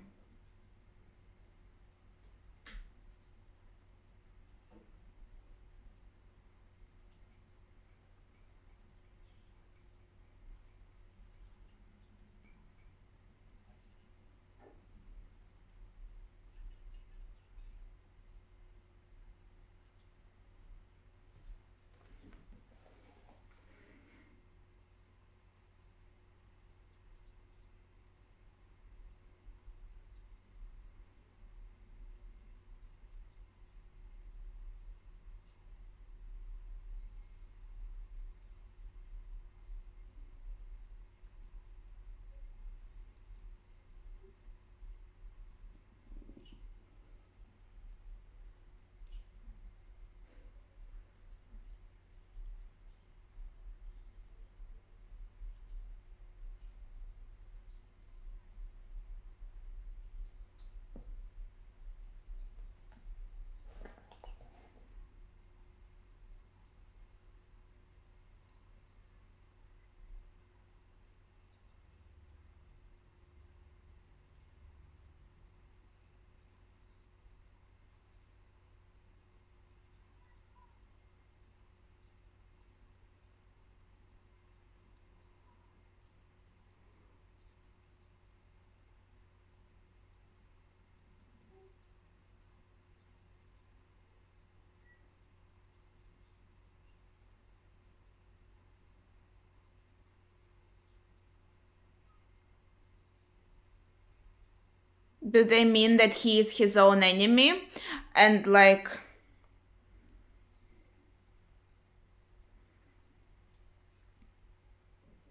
Do they mean that he is his own enemy? And like,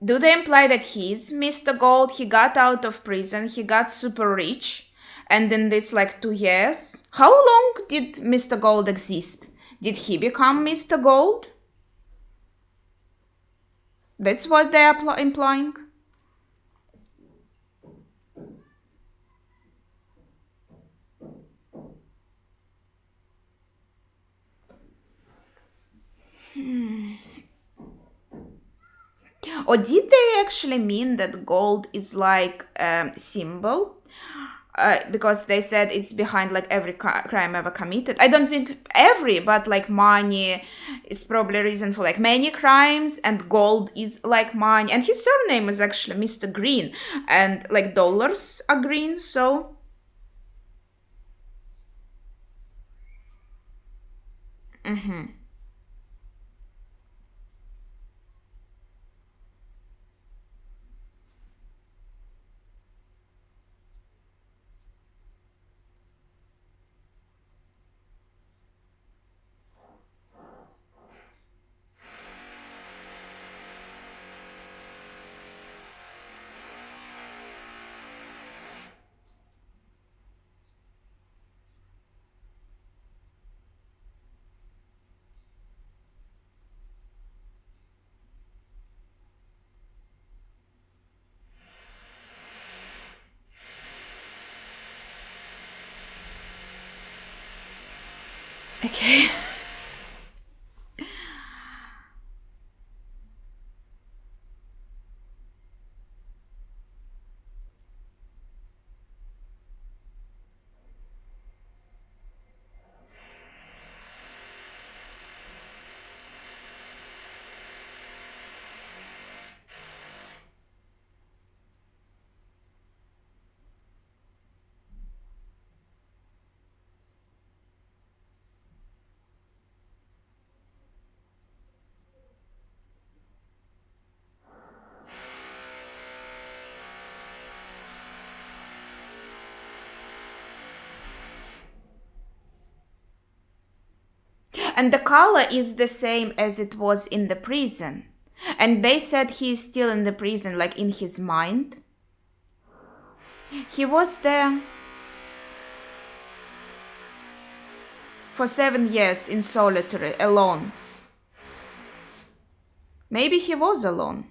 do they imply that he's Mr. Gold? He got out of prison, he got super rich, and in this like 2 years, how long did Mr. Gold exist? Did he become Mr. Gold? That's what they are implying. Or did they actually mean that gold is like a symbol? Because they said it's behind like every crime ever committed. I don't think every, but like money is probably a reason for like many crimes, and gold is like money. And his surname is actually Mr. Green, and like dollars are green, so. Mm-hmm. Okay. And the color is the same as it was in the prison. And they said he's still in the prison, like in his mind. He was there for 7 years in solitary, alone. Maybe he was alone.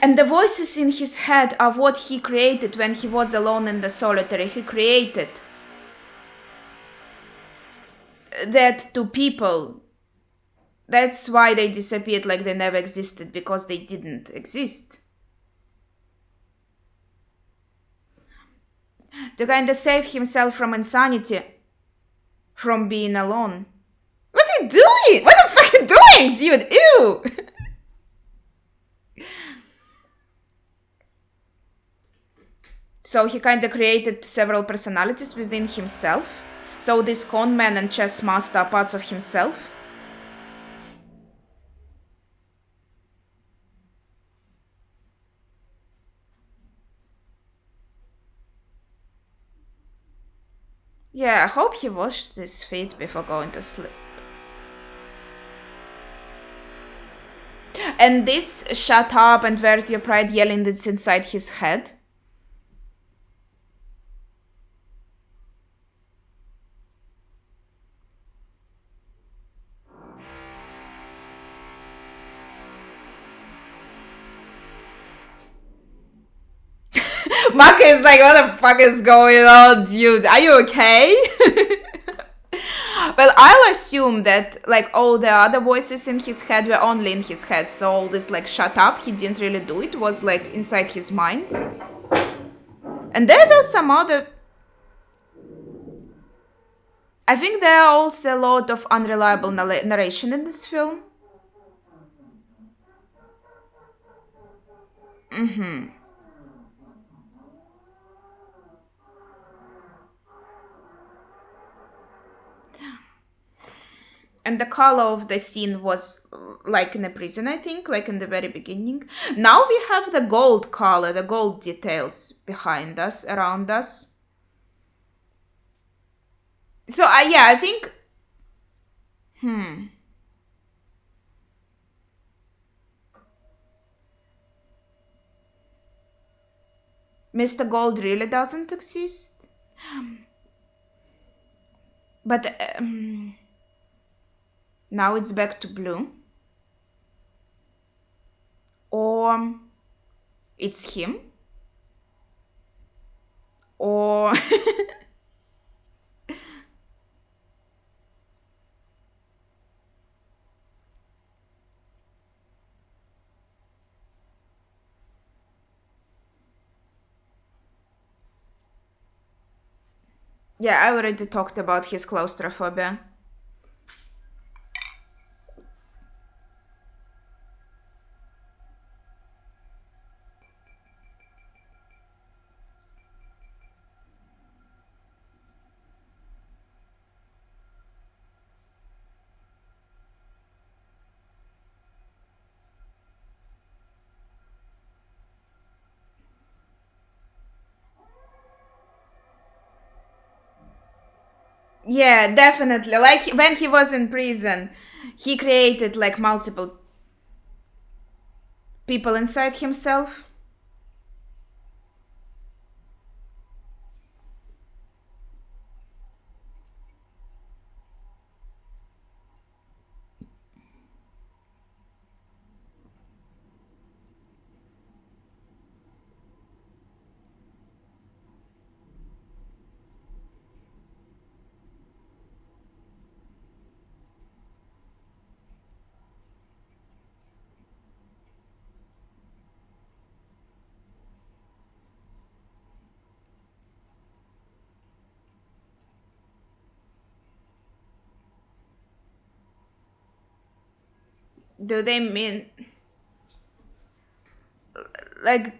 And the voices in his head are what he created when he was alone in the solitary. He created that to people. That's why they disappeared like they never existed, because they didn't exist. To kind of save himself from insanity, from being alone. What are you doing? What are you fucking doing, dude? Ew! So he kind of created several personalities within himself. So this con man and chess master are parts of himself. Yeah, I hope he washed his feet before going to sleep. And this shut up and where's your pride yelling that's inside his head. Maka is like, what the fuck is going on, dude? Are you okay? Well, I'll assume that like all the other voices in his head were only in his head, so all this like shut up, he didn't really do it, was like inside his mind. And there were some other... I think there are also a lot of unreliable narration in this film. And the color of the scene was like in a prison, I think, like in the very beginning. Now we have the gold color, the gold details behind us, around us. So, yeah, I think... Mr. Gold really doesn't exist. But now it's back to blue. Or it's him. Or... yeah, I already talked about his claustrophobia. Yeah, definitely. Like when he was in prison, he created like multiple people inside himself. Do they mean like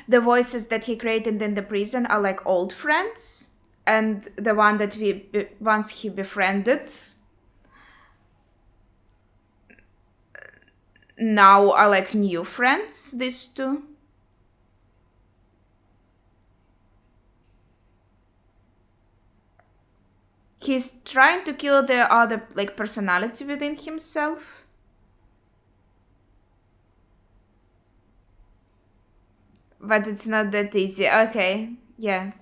the voices that he created in the prison are like old friends, and the one that once he befriended now are like new friends, these two? He's trying to kill the other like personality within himself. But it's not that easy. Okay, yeah.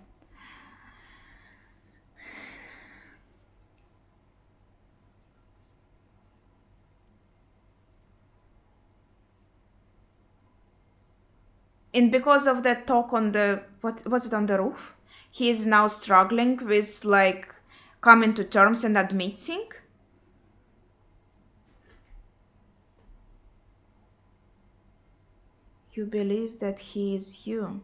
And because of that talk on the, what was it, on the roof, he is now struggling with like coming to terms and admitting. You believe that he is you.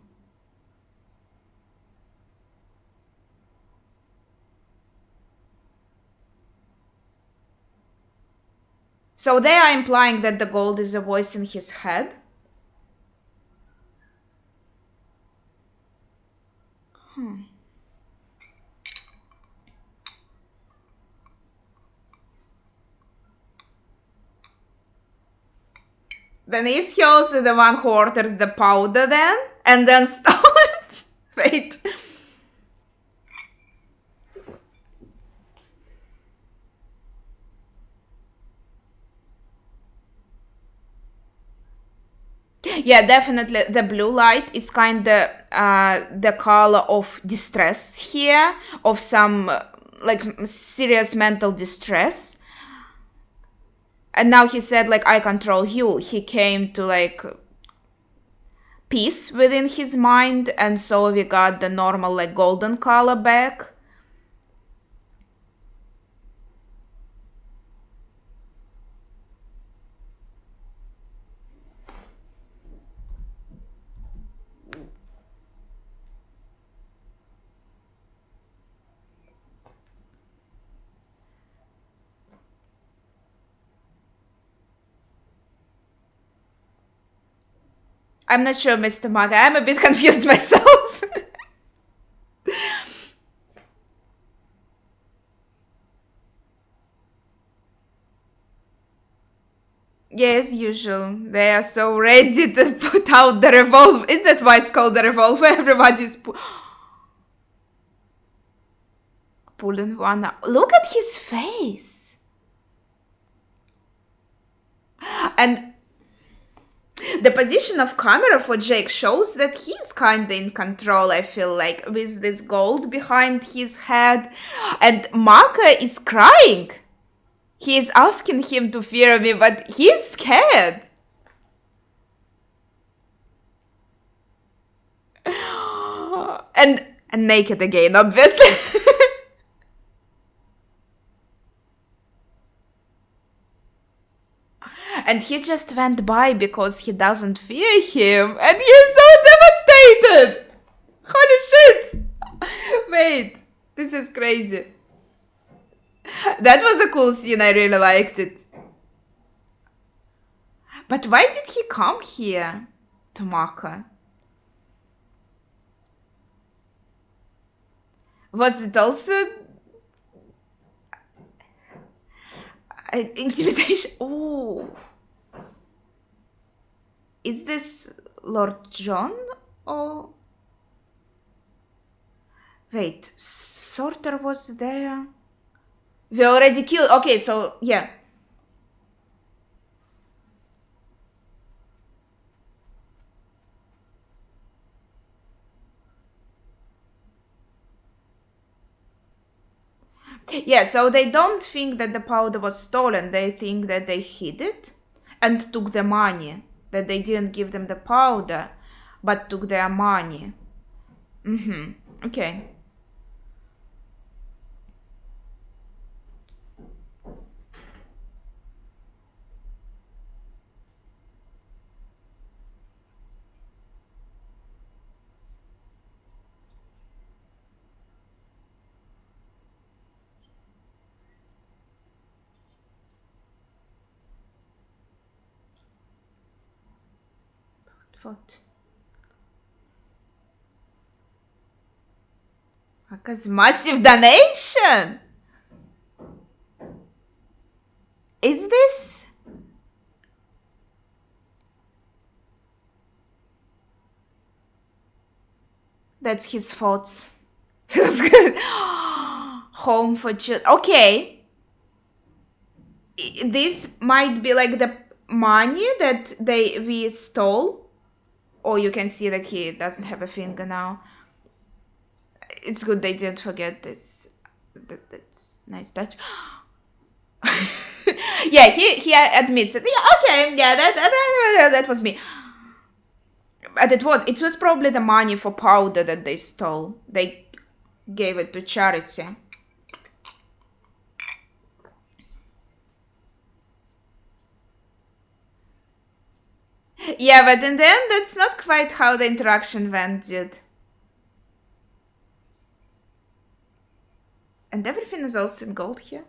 So they are implying that the gold is a voice in his head. Then is he also the one who ordered the powder then? And then stole it? Wait. Yeah, definitely the blue light is kind of the color of distress here, of some like serious mental distress. And now he said like, I control you. He came to like peace within his mind, and so we got the normal like golden color back. I'm not sure, Mr. Maga. I'm a bit confused myself. Yeah, as usual. They are so ready to put out the revolver. Is that why it's called the revolver? Everybody's pulling one out. Look at his face. And the position of camera for Jake shows that he's kind of in control, I feel like, with this gold behind his head. And Maka is crying. He is asking him to fear me, but he's scared. And naked again, obviously. And he just went by because he doesn't fear him. And he's so devastated. Holy shit. Wait, this is crazy. That was a cool scene. I really liked it. But why did he come here to Maka? Was it also intimidation? Oh. Is this Lord John or... Wait, Sorter was there. We already killed... Okay, so, yeah. Yeah, so they don't think that the powder was stolen. They think that they hid it and took the money. That they didn't give them the powder, but took their money. Okay. What? Because massive donation? Is this? That's his thoughts. Home for children. Okay. This might be like the money that we stole. Or you can see that he doesn't have a finger now. It's good they didn't forget this. That's nice touch. Yeah, he admits it. Yeah, okay, yeah, that was me. But it was probably the money for powder that they stole. They gave it to charity. Yeah, but in the end, that's not quite how the interaction went, did. And everything is also in gold here.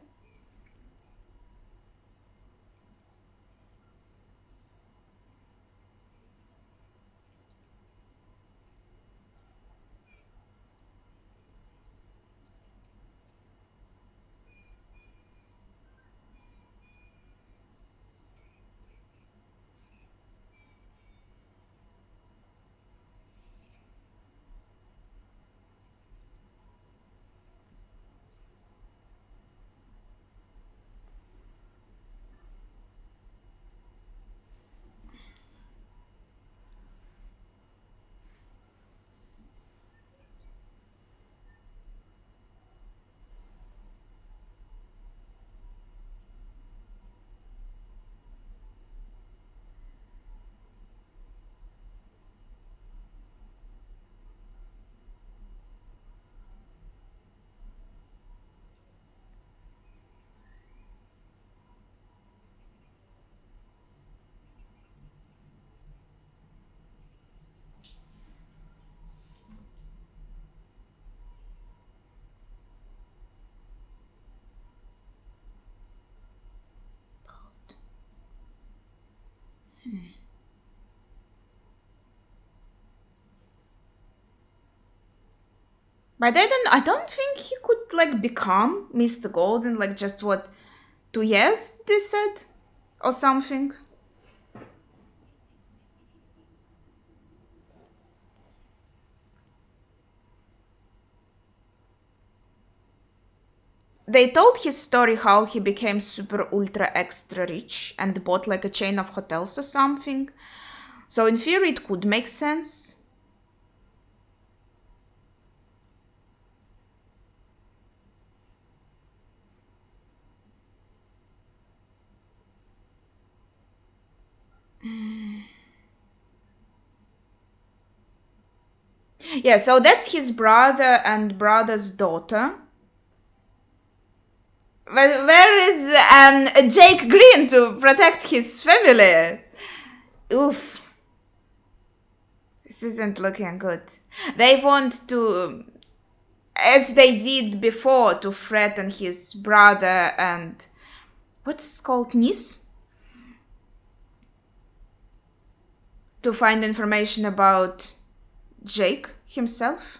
But I don't think he could like become Mr. Gold in like just what 2 years they said or something. They told his story how he became super ultra extra rich and bought like a chain of hotels or something. So in theory it could make sense. Yeah, so that's his brother and brother's daughter. But where is Jake Green to protect his family? Oof, this isn't looking good. They want to, as they did before, to threaten his brother and what's called niece to find information about Jake himself.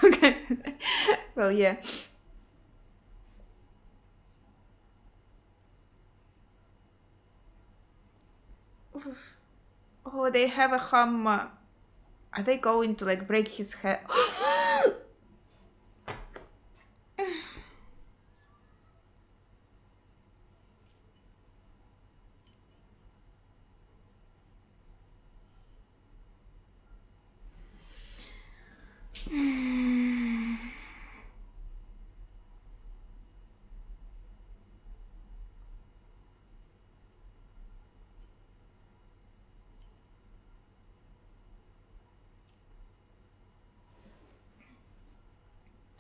Okay. Well, yeah. Oh, they have a hammer. Are they going to like break his head?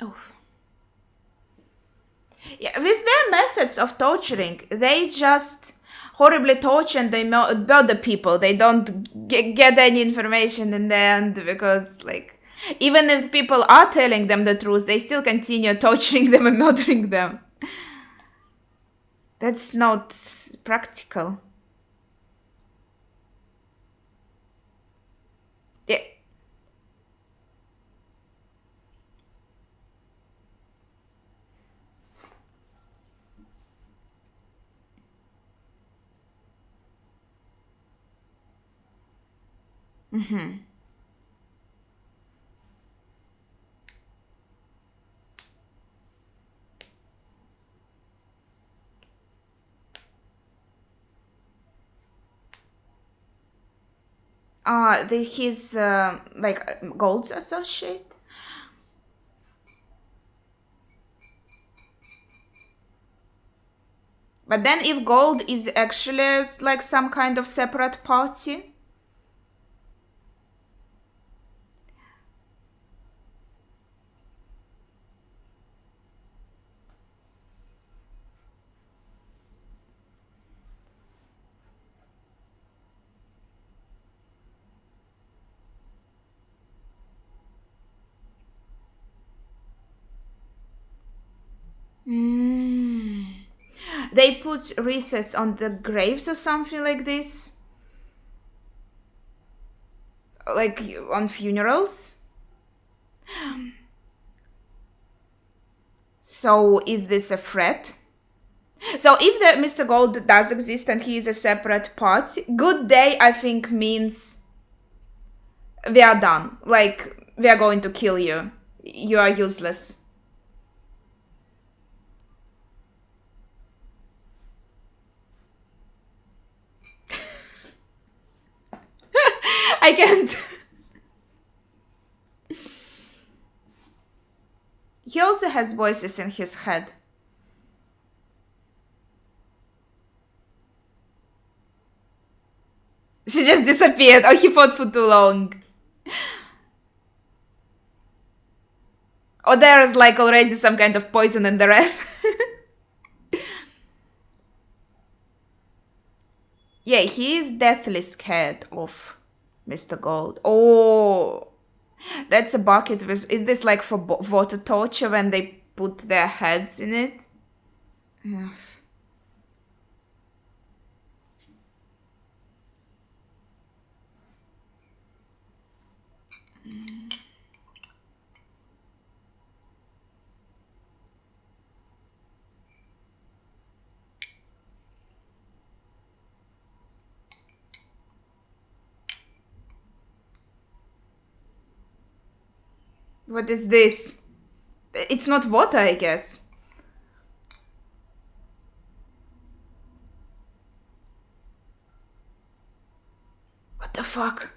Oh. Yeah, with their methods of torturing, they just horribly torture and they murder people. They don't get any information in the end because, like, even if people are telling them the truth, they still continue torturing them and murdering them. That's not practical. Yeah. Mm-hmm. His like Gold's associate. But then if Gold is actually like some kind of separate party. They put wreaths on the graves or something like this? Like on funerals? So is this a threat? So if the Mr. Gold does exist and he is a separate party, good day I think means we are done. Like we are going to kill you. You are useless. I can't. He also has voices in his head. She just disappeared. Oh, he fought for too long. Oh, there's like already some kind of poison in the wreath. Yeah, he is deathly scared of Mr. Gold. Oh, that's a bucket with. Is this like for water torture when they put their heads in it? Ugh. What is this? It's not water, I guess. What the fuck?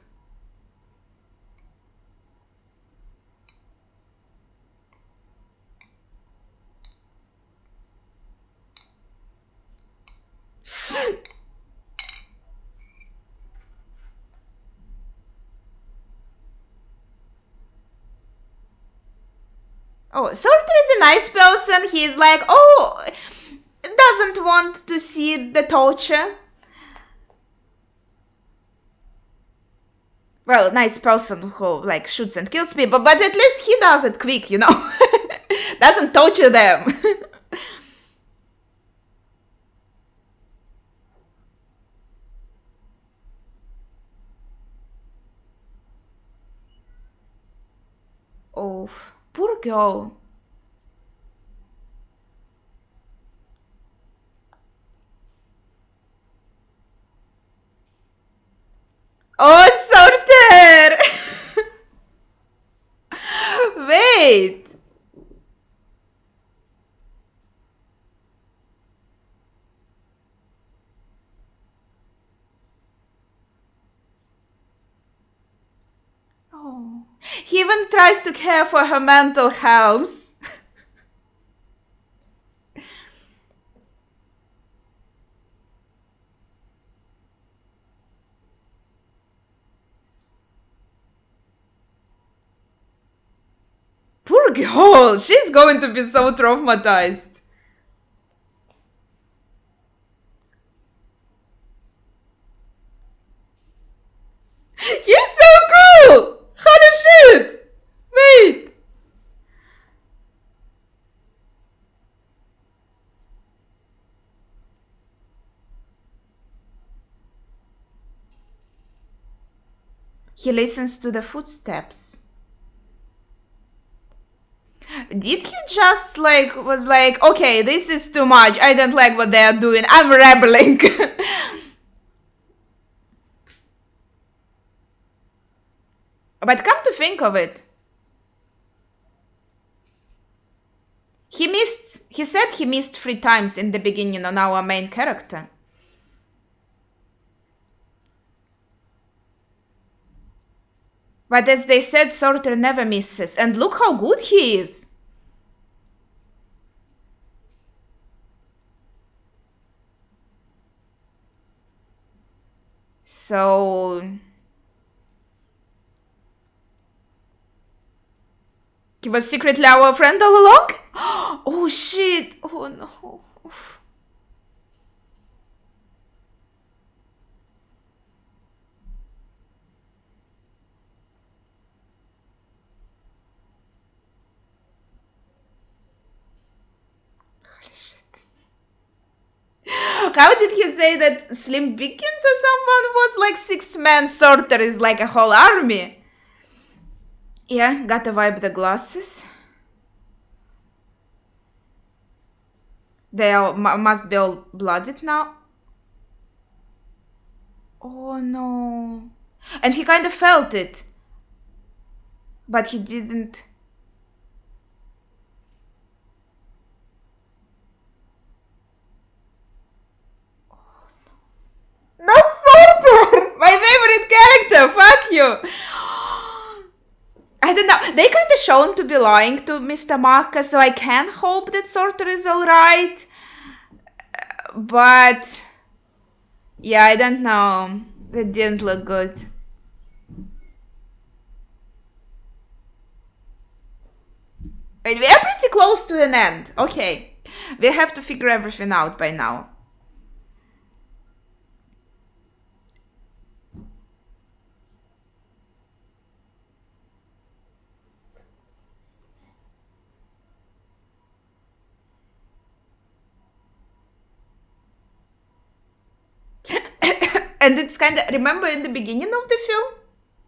Oh, Sorter is a nice person. He's like, oh, doesn't want to see the torture. Well, nice person who like shoots and kills people, but at least he does it quick, you know? Doesn't torture them. Oh, poor girl. Oh, Sorter! Wait. Oh. He even tries to care for her mental health. Poor girl, she's going to be so traumatized. He's so cool! Holy shit! Wait! He listens to the footsteps. Did he just was like, okay, this is too much, I don't like what they are doing, I'm rebelling. But come to think of it, he said he missed 3 times in the beginning on our main character. But as they said, Sorter never misses. And look how good he is. So... he was secretly our friend all along? Oh shit! Oh no. How did he say that Slim Pickens or someone was like 6 men? Sorter is like a whole army. Yeah, gotta wipe the glasses. They all, must be all blooded now. Oh no. And he kind of felt it. But he didn't. Not Sorter! My favorite character! Fuck you! I don't know. They kind of shown to be lying to Mr. Maka, so I can hope that Sorter is alright. But... yeah, I don't know. That didn't look good. Wait, we are pretty close to an end. Okay. We have to figure everything out by now. And it's kind of... remember in the beginning of the film?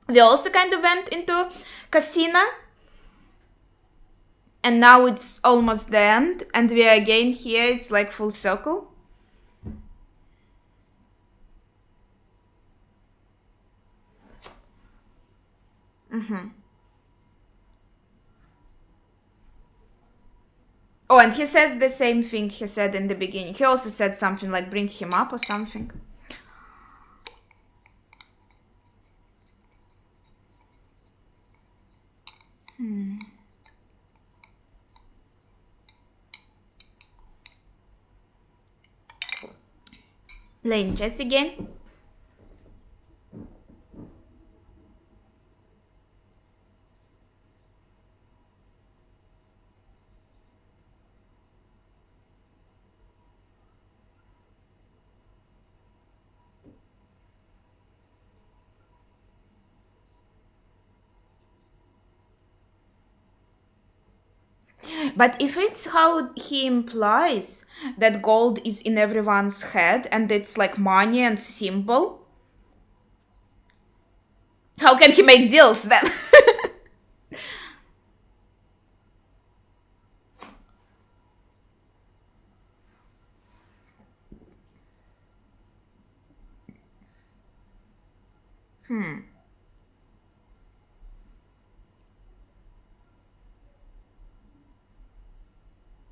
We also kind of went into Casino. And now it's almost the end. And we are again here. It's like full circle. Oh, and he says the same thing he said in the beginning. He also said something like bring him up or something. Playing chess again. But if it's how he implies that gold is in everyone's head and it's like money and symbol, how can he make deals then?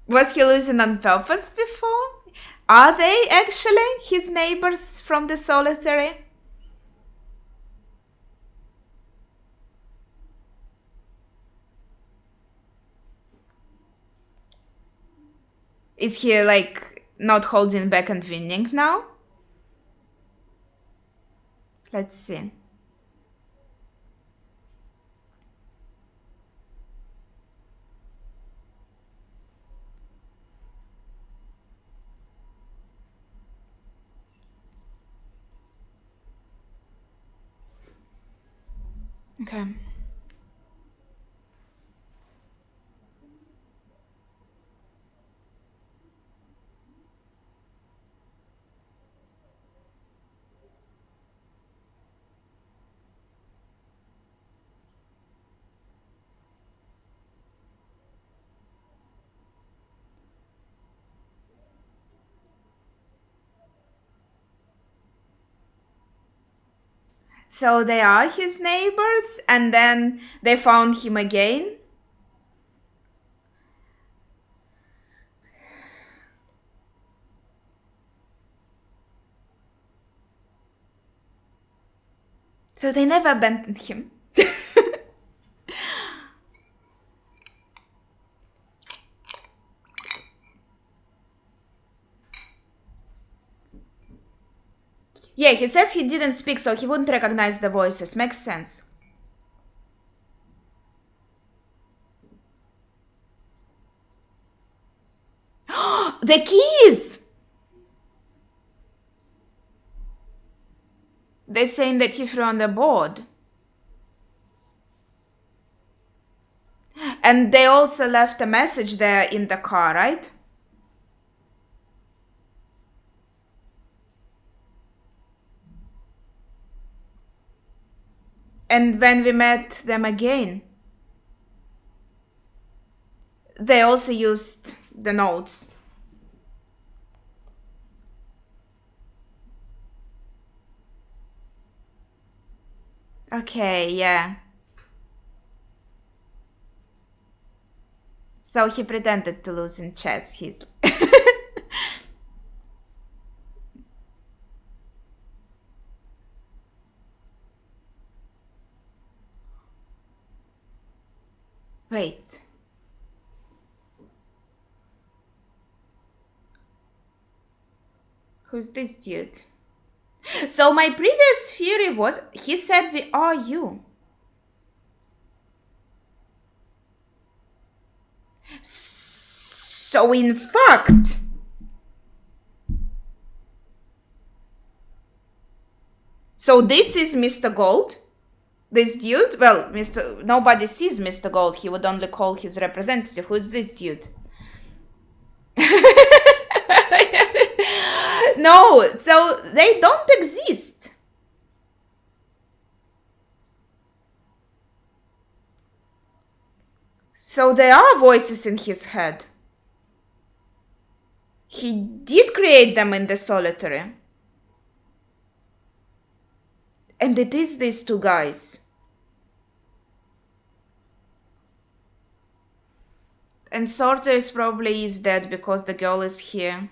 Was he losing on purpose before? Are they actually his neighbors from the solitary? Is he like not holding back and winning now? Let's see. Okay. So they are his neighbors and then they found him again? So they never abandoned him. Yeah, he says he didn't speak, so he wouldn't recognize the voices. Makes sense. The keys! They're saying that he threw on the board. And they also left a message there in the car, right? And when we met them again, they also used the notes. Okay, yeah. So he pretended to lose in chess. He's. Wait. Who's this dude? So my previous theory was he said we are you. So in fact, so this is Mr. Gold. This dude, well, Mr. Nobody sees Mr. Gold. He would only call his representative. Who's this dude? No, so they don't exist. So there are voices in his head. He did create them in the solitary. And it is these two guys. And Sorter is probably dead because the girl is here.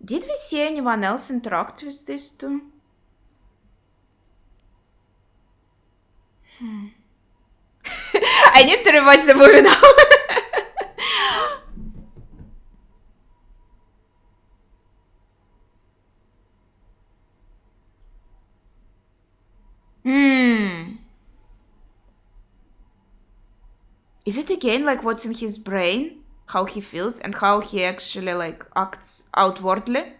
Did we see anyone else interact with these two? I need to rewatch the movie now. Is it again like what's in his brain? How he feels and how he actually like acts outwardly?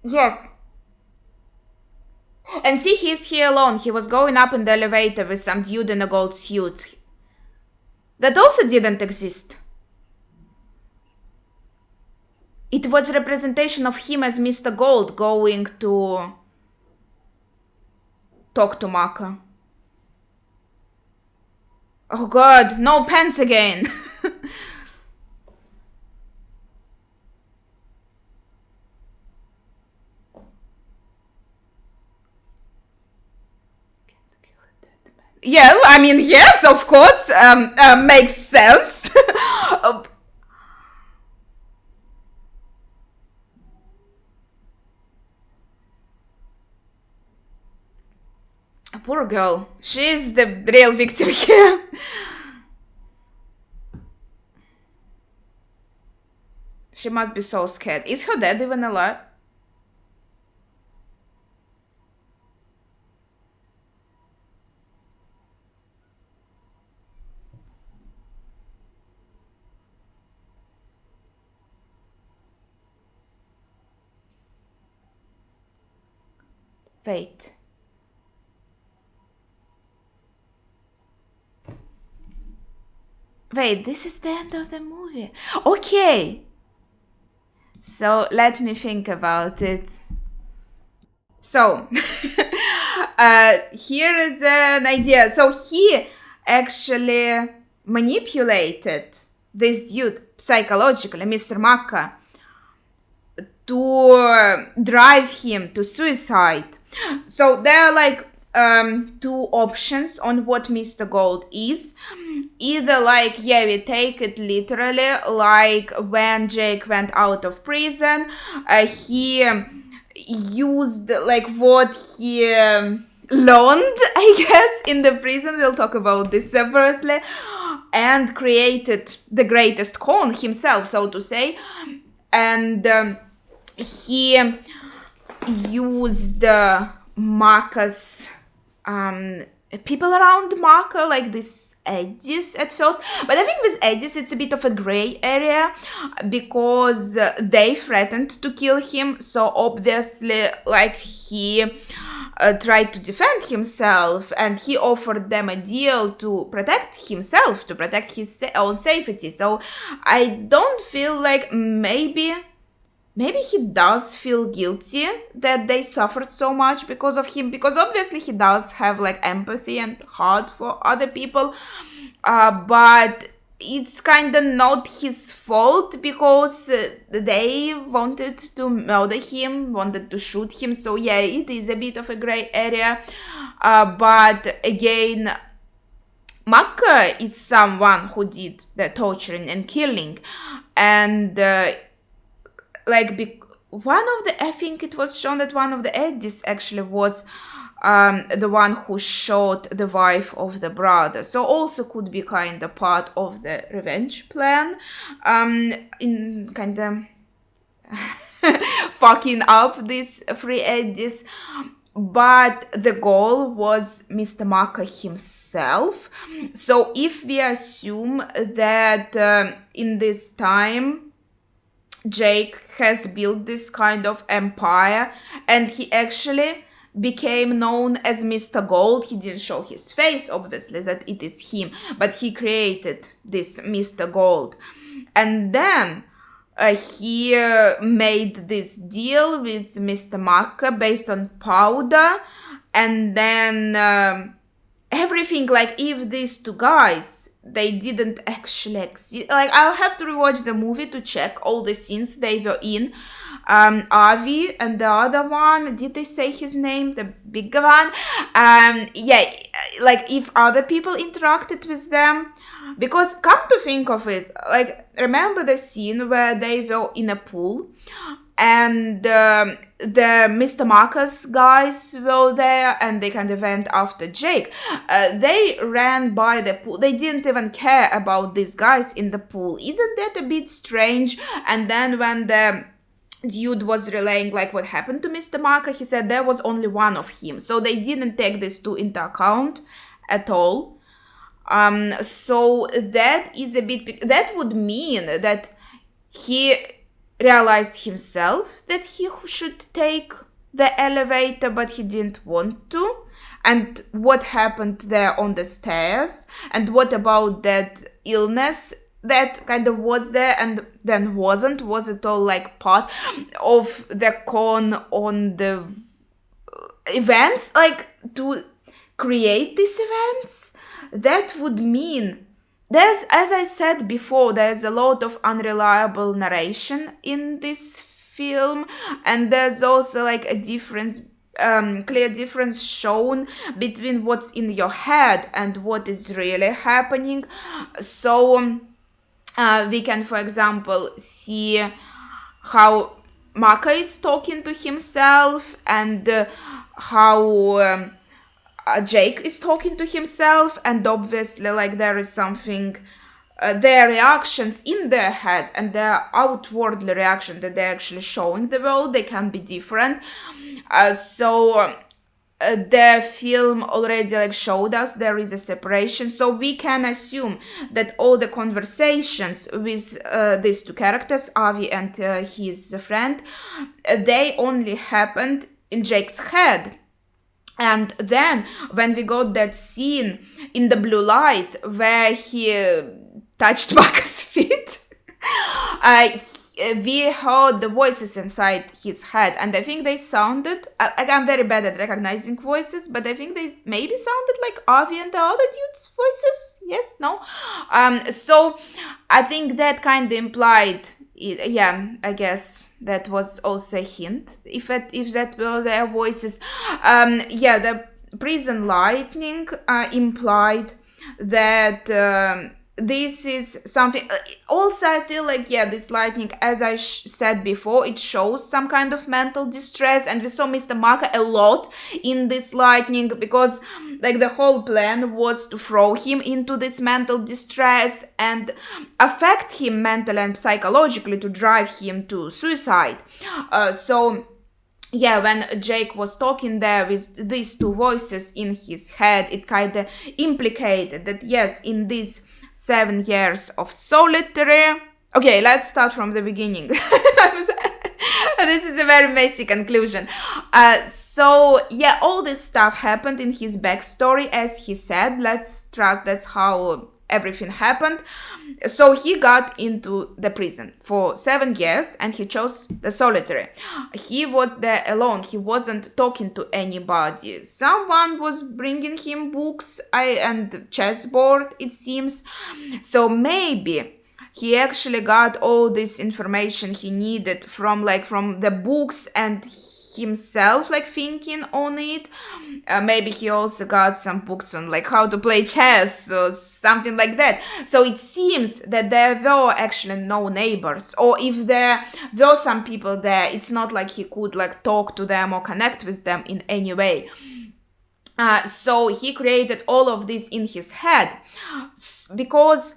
Yes. And see, he's here alone. He was going up in the elevator with some dude in a gold suit. That also didn't exist. It was representation of him as Mr. Gold going to talk to Maka. Oh god, no pants again. Yeah, I mean, yes, of course, makes sense. Poor girl. She's the real victim here. She must be so scared. Is her dad even alive? Wait. Wait, this is the end of the movie. Okay. So let me think about it. So, here is an idea. So he actually manipulated this dude psychologically, Mr. Maka, to drive him to suicide. So there are like two options on what Mr. Gold is. Either like, yeah, we take it literally, like when Jake went out of prison, he used like what he learned, I guess, in the prison. We'll talk about this separately, and created the greatest con himself, so to say. And he used Maka's people around Maka, like this Eddies at first. But I think with Eddies it's a bit of a gray area, because they threatened to kill him, so obviously like he tried to defend himself, and he offered them a deal to protect himself, to protect his own safety. So I don't feel like maybe he does feel guilty that they suffered so much because of him, because obviously he does have like empathy and heart for other people, but it's kind of not his fault, because they wanted to murder him, wanted to shoot him. So yeah, it is a bit of a gray area, but again, Maka is someone who did the torturing and killing, and I think it was shown that one of the Eddies actually was the one who shot the wife of the brother. So also could be kind of part of the revenge plan, in kind of fucking up these three Eddies. But the goal was Mr. Maka himself. So if we assume that in this time Jake has built this kind of empire, and he actually became known as Mr. Gold. He didn't show his face, obviously, that it is him, but he created this Mr. Gold. And then he made this deal with Mr. Maka based on powder, and then everything, like if these two guys, they didn't actually exist. Like, I'll have to rewatch the movie to check all the scenes they were in. Avi and the other one, did they say his name? The big one? Yeah, like if other people interacted with them. Because come to think of it, like, remember the scene where they were in a pool, and the Mr. Marcus guys were there, and they kind of went after Jake. They ran by the pool. They didn't even care about these guys in the pool. Isn't that a bit strange? And then when the dude was relaying like what happened to Mr. Marker, he said there was only one of him. So they didn't take these two into account at all. So that is a bit, that would mean that he realized himself that he should take the elevator, but he didn't want to. And what happened there on the stairs? And what about that illness that kind of was there and then wasn't? Was it all like part of the con on the events, like to create these events? That would mean there's, as I said before, there's a lot of unreliable narration in this film, and there's also like a difference, clear difference shown between what's in your head and what is really happening. So we can, for example, see how Maka is talking to himself, and how Jake is talking to himself, and obviously like there is something, their reactions in their head and their outwardly reaction that they're actually showing the world, they can be different. So the film already like showed us there is a separation, so we can assume that all the conversations with these two characters, Avi and his friend, they only happened in Jake's head. And then when we got that scene in the blue light where he touched Baka's feet, we heard the voices inside his head, and I think they sounded, I'm very bad at recognizing voices, but I think they maybe sounded like Avi and the other dude's voices. Yes, no? So I think that kind of implied, yeah, I guess that was also a hint, if that were their voices. Yeah, the prison lightning implied that this is something. Also, I feel like, yeah, this lightning, as I said before, it shows some kind of mental distress, and we saw Mr. Maka a lot in this lightning, because like the whole plan was to throw him into this mental distress and affect him mentally and psychologically to drive him to suicide. So yeah, when Jake was talking there with these two voices in his head, it kind of implicated that, yes, in these 7 years of solitary. Okay, let's start from the beginning. This is a very messy conclusion. So yeah, all this stuff happened in his backstory, as he said. Let's trust that's how everything happened. So he got into the prison for 7 years, and he chose the solitary. He was there alone. He wasn't talking to anybody. Someone was bringing him books and chessboard, it seems. So maybe he actually got all this information he needed from the books and himself, like thinking on it. Maybe he also got some books on like how to play chess or something like that. So it seems that there were actually no neighbors, or if there were some people there, it's not like he could like talk to them or connect with them in any way. So he created all of this in his head, because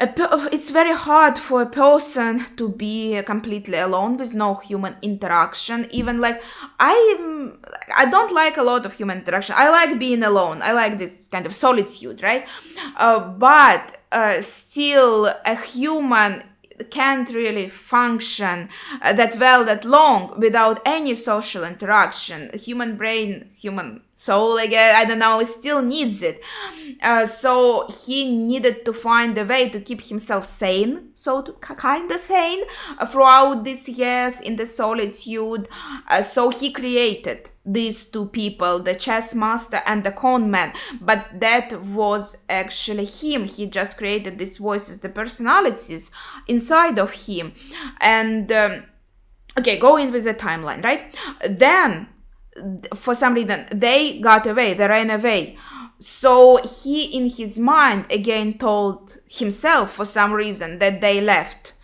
it's very hard for a person to be completely alone with no human interaction. Even like I don't like a lot of human interaction. I like being alone. I like this kind of solitude, right? But still, a human can't really function that well, that long, without any social interaction. Human brain, human soul, like, I don't know, still needs it. So he needed to find a way to keep himself sane, so to kind of sane throughout these years in the solitude. So he created these two people, the chess master and the con man. But that was actually him. He just created these voices, the personalities inside of him. And okay, going with the timeline, right? Then for some reason they got away, they ran away. So he in his mind again told himself for some reason that they left.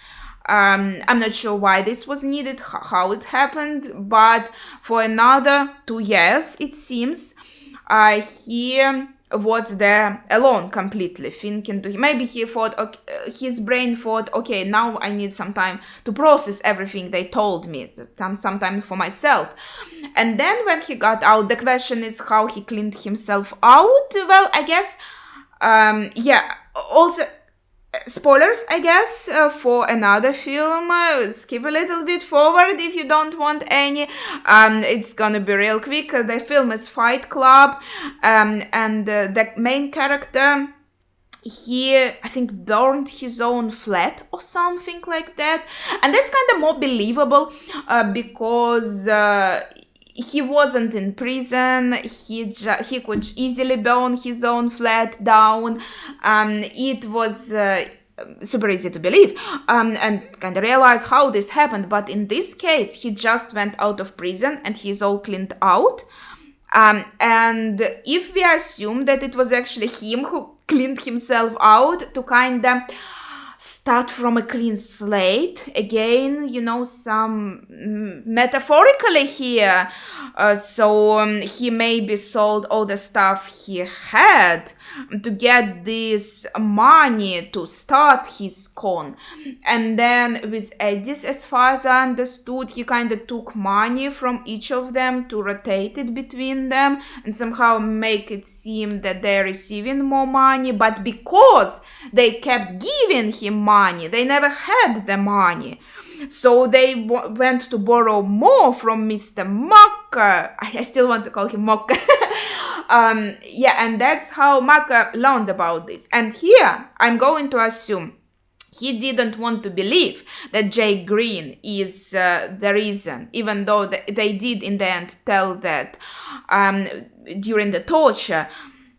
I'm not sure why this was needed, how it happened, but for another 2 years, it seems, he was there alone completely, thinking to him. Maybe he thought, okay, his brain thought, okay, now I need some time to process everything they told me, some time for myself. And then when he got out, the question is how he cleaned himself out. Well, I guess, yeah, also, spoilers, I guess, for another film. Skip a little bit forward if you don't want any. It's gonna be real quick. The film is Fight Club, and the main character, he, I think, burned his own flat or something like that. And that's kind of more believable because he wasn't in prison. He could easily burn his own flat down. It was super easy to believe and kind of realize how this happened. But in this case, he just went out of prison and he's all cleaned out. And if we assume that it was actually him who cleaned himself out to kind of start from a clean slate again, you know, some metaphorically here. So he maybe sold all the stuff he had to get this money to start his con. And then with Edis, as far as I understood, he kind of took money from each of them to rotate it between them and somehow make it seem that they're receiving more money. But because they kept giving him money, they never had the money. So they went to borrow more from Mr. Muck. Maka, I still want to call him Mokka. And that's how Maka learned about this. And here, I'm going to assume he didn't want to believe that Jake Green is the reason, even though they did in the end tell that during the torture.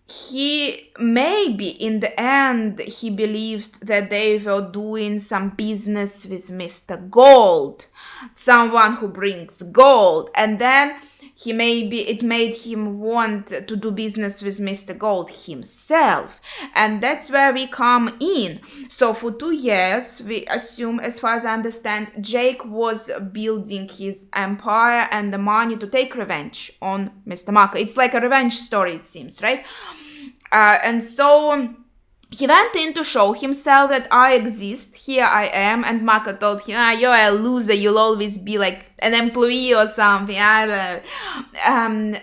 He maybe in the end he believed that they were doing some business with Mr. Gold, someone who brings gold, and then it made him want to do business with Mr. Gold himself. And that's where we come in. So for 2 years, we assume, as far as I understand, Jake was building his empire and the money to take revenge on Mr. Maka. It's like a revenge story, it seems, right? And so he went in to show himself that I exist, here I am, and Maka told him, you're a loser, you'll always be like an employee or something, I don't know.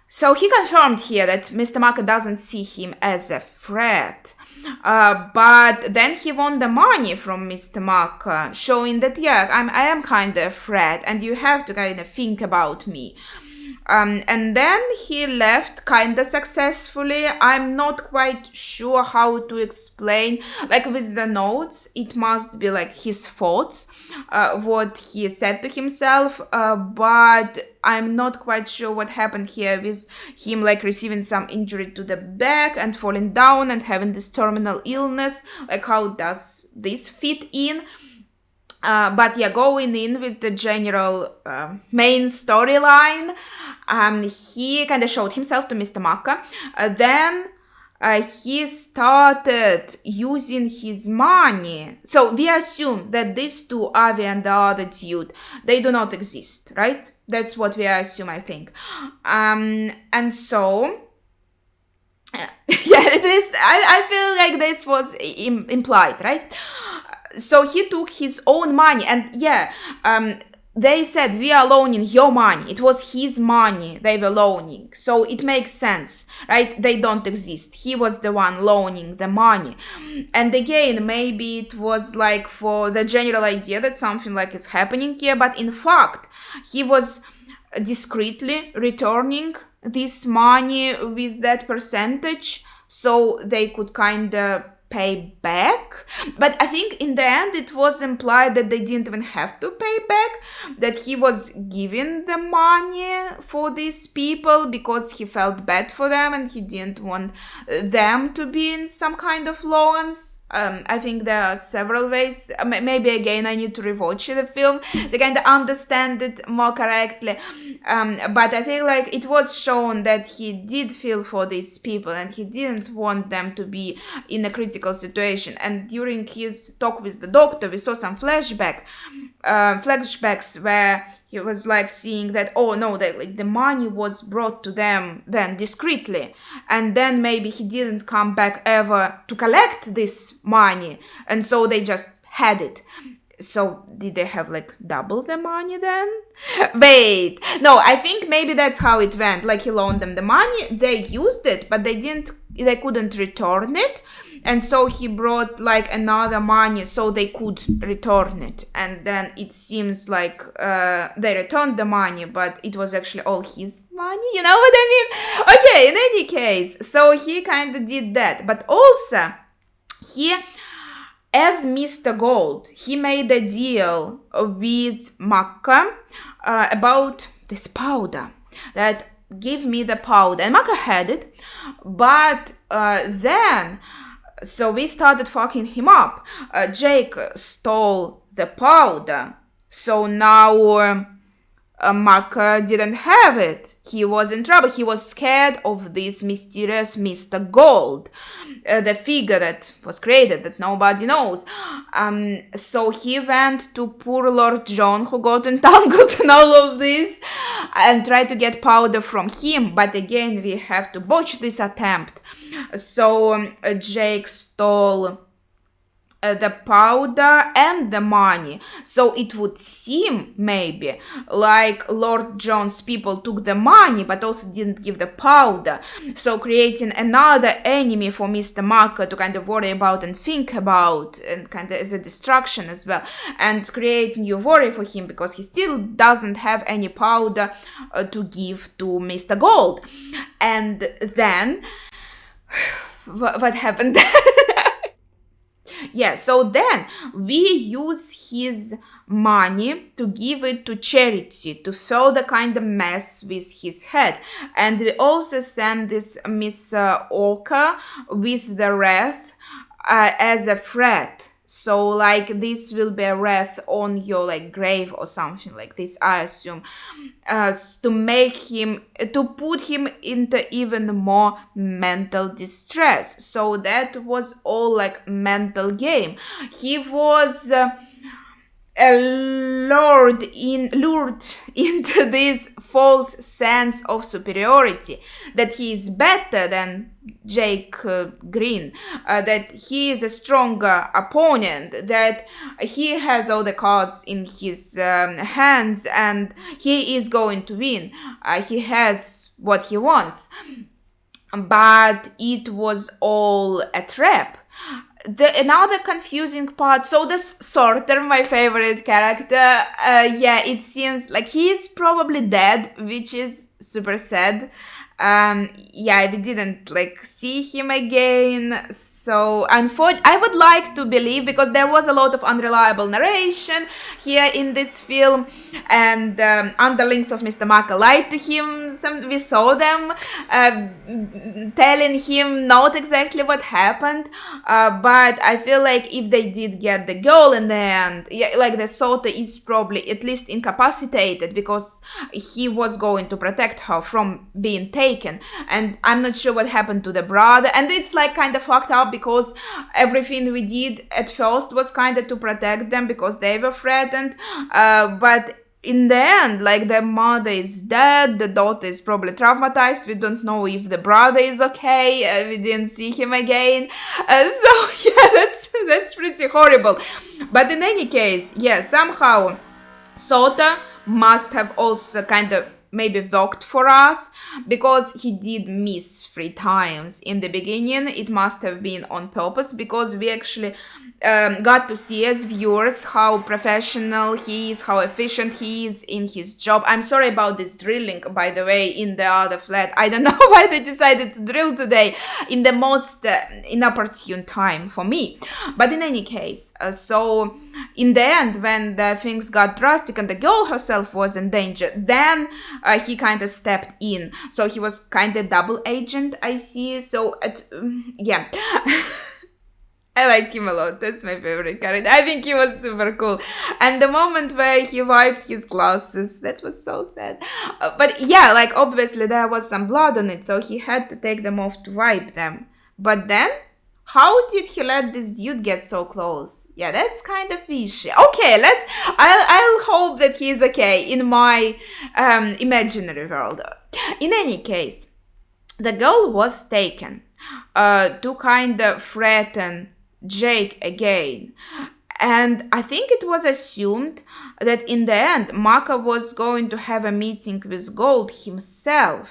So he confirmed here that Mr. Maka doesn't see him as a threat. But then he won the money from Mr. Maka, showing that, I am kind of a threat, and you have to kind of think about me. And then he left kind of successfully. I'm not quite sure how to explain. Like with the notes, it must be like his thoughts, what he said to himself. But I'm not quite sure what happened here with him, like receiving some injury to the back and falling down and having this terminal illness. Like how does this fit in? But going in with the general main storyline, he kind of showed himself to Mr. Maka. Then he started using his money. So we assume that these two, Avi and the other dude, they do not exist, right? That's what we assume, I think. And so... I feel like this was implied, right? So he took his own money and they said, we are loaning your money. It was his money they were loaning. So it makes sense, right? They don't exist. He was the one loaning the money. And again, maybe it was like for the general idea that something like is happening here. But in fact, he was discreetly returning this money with that percentage so they could kind of pay back. But I think in the end it was implied that they didn't even have to pay back, that he was giving the money for these people because he felt bad for them and he didn't want them to be in some kind of loans. I think there are several ways. Maybe again I need to rewatch the film to kind of understand it more correctly. But I feel like it was shown that he did feel for these people and he didn't want them to be in a critical situation. And during his talk with the doctor, we saw some flashbacks where he was like seeing that, oh no, that like the money was brought to them then discreetly, and then maybe he didn't come back ever to collect this money, and so they just had it. So did they have like double the money then? Wait, no, I think maybe that's how it went. Like he loaned them the money, they used it, but they couldn't return it. And so he brought like another money so they could return it. And then it seems like they returned the money, but it was actually all his money. You know what I mean? Okay, in any case, so he kind of did that. But also, as Mr. Gold, he made a deal with Maka about this powder, that give me the powder. And Maka had it, but then... So we started fucking him up. Jake stole the powder. So now Maka didn't have it. He was in trouble. He was scared of this mysterious Mr. Gold, the figure that was created that nobody knows. So he went to poor Lord John, who got entangled in all of this, and tried to get powder from him. But again, we have to botch this attempt. So Jake stole the powder and the money. So it would seem maybe like Lord John's people took the money but also didn't give the powder. So creating another enemy for Mr. Marker to kind of worry about and think about, and kind of as a distraction as well, and create new worry for him because he still doesn't have any powder to give to Mr. Gold. And then what happened? Yeah, so then we use his money to give it to charity, to fill the kind of mess with his head. And we also send this Miss Orca with the wreath as a threat. So like this will be a wreath on your like grave or something like this, I assume, to make him, to put him into even more mental distress. So that was all like mental game. He was lured into this false sense of superiority, that he is better than Jake Green, that he is a stronger opponent, that he has all the cards in his hands and he is going to win. He has what he wants. But it was all a trap. Another confusing part, so the Sorter, my favorite character, yeah, it seems like he is probably dead, which is super sad. Yeah, we didn't like see him again, so I would like to believe, because there was a lot of unreliable narration here in this film, and underlings of Mr. Marker lied to him. We saw them telling him not exactly what happened, but I feel like if they did get the girl in the end, yeah, like the Sorter is probably at least incapacitated because he was going to protect her from being taken, and I'm not sure what happened to the brother, and it's like kind of fucked up because everything we did at first was kind of to protect them because they were threatened, but in the end, like, the mother is dead, the daughter is probably traumatized, we don't know if the brother is okay, we didn't see him again, so yeah, that's pretty horrible. But in any case, yeah, somehow Sota must have also kind of maybe worked for us, because he did miss 3 times in the beginning. It must have been on purpose, because we actually got to see as viewers how professional he is, how efficient he is in his job. I'm sorry about this drilling, by the way, in the other flat. I don't know why they decided to drill today in the most inopportune time for me. But in any case, so in the end, when the things got drastic and the girl herself was in danger, then he kind of stepped in. So he was kind of double agent, I see. So, yeah. I like him a lot. That's my favorite character. I think he was super cool. And the moment where he wiped his glasses, that was so sad. But yeah, like, obviously there was some blood on it, so he had to take them off to wipe them. But then, how did he let this dude get so close? Yeah, that's kind of fishy. Okay, I'll hope that he's okay in my imaginary world. In any case, the girl was taken to kind of threaten Jake again. And I think it was assumed that in the end, Marker was going to have a meeting with Gold himself.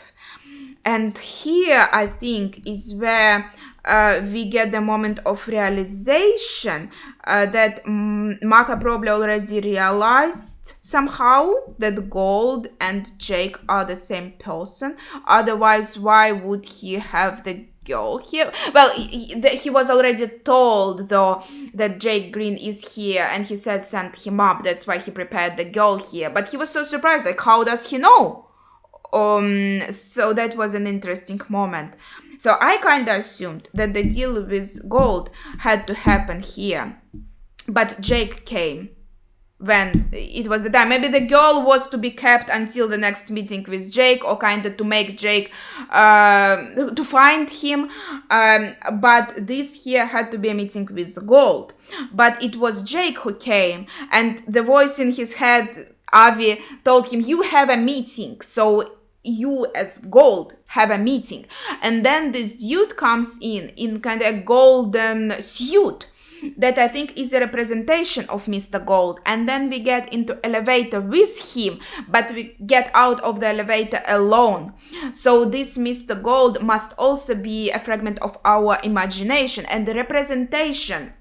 And here, I think, is where we get the moment of realization that Marker probably already realized somehow that Gold and Jake are the same person. Otherwise, why would he have the girl here? Well, he was already told, though, that Jake Green is here, and he said send him up. That's why he prepared the girl here. But he was so surprised, like, how does he know? So that was an interesting moment. So I kind of assumed that the deal with Gold had to happen here. But Jake came when it was the time. Maybe the girl was to be kept until the next meeting with Jake, or kind of to make Jake, to find him. But this here had to be a meeting with Gold. But it was Jake who came, and the voice in his head, Avi, told him, you have a meeting, so you as Gold have a meeting. And then this dude comes in kind of a golden suit, that I think is a representation of Mr. Gold. And then we get into elevator with him, but we get out of the elevator alone. So this Mr. Gold must also be a fragment of our imagination and the representation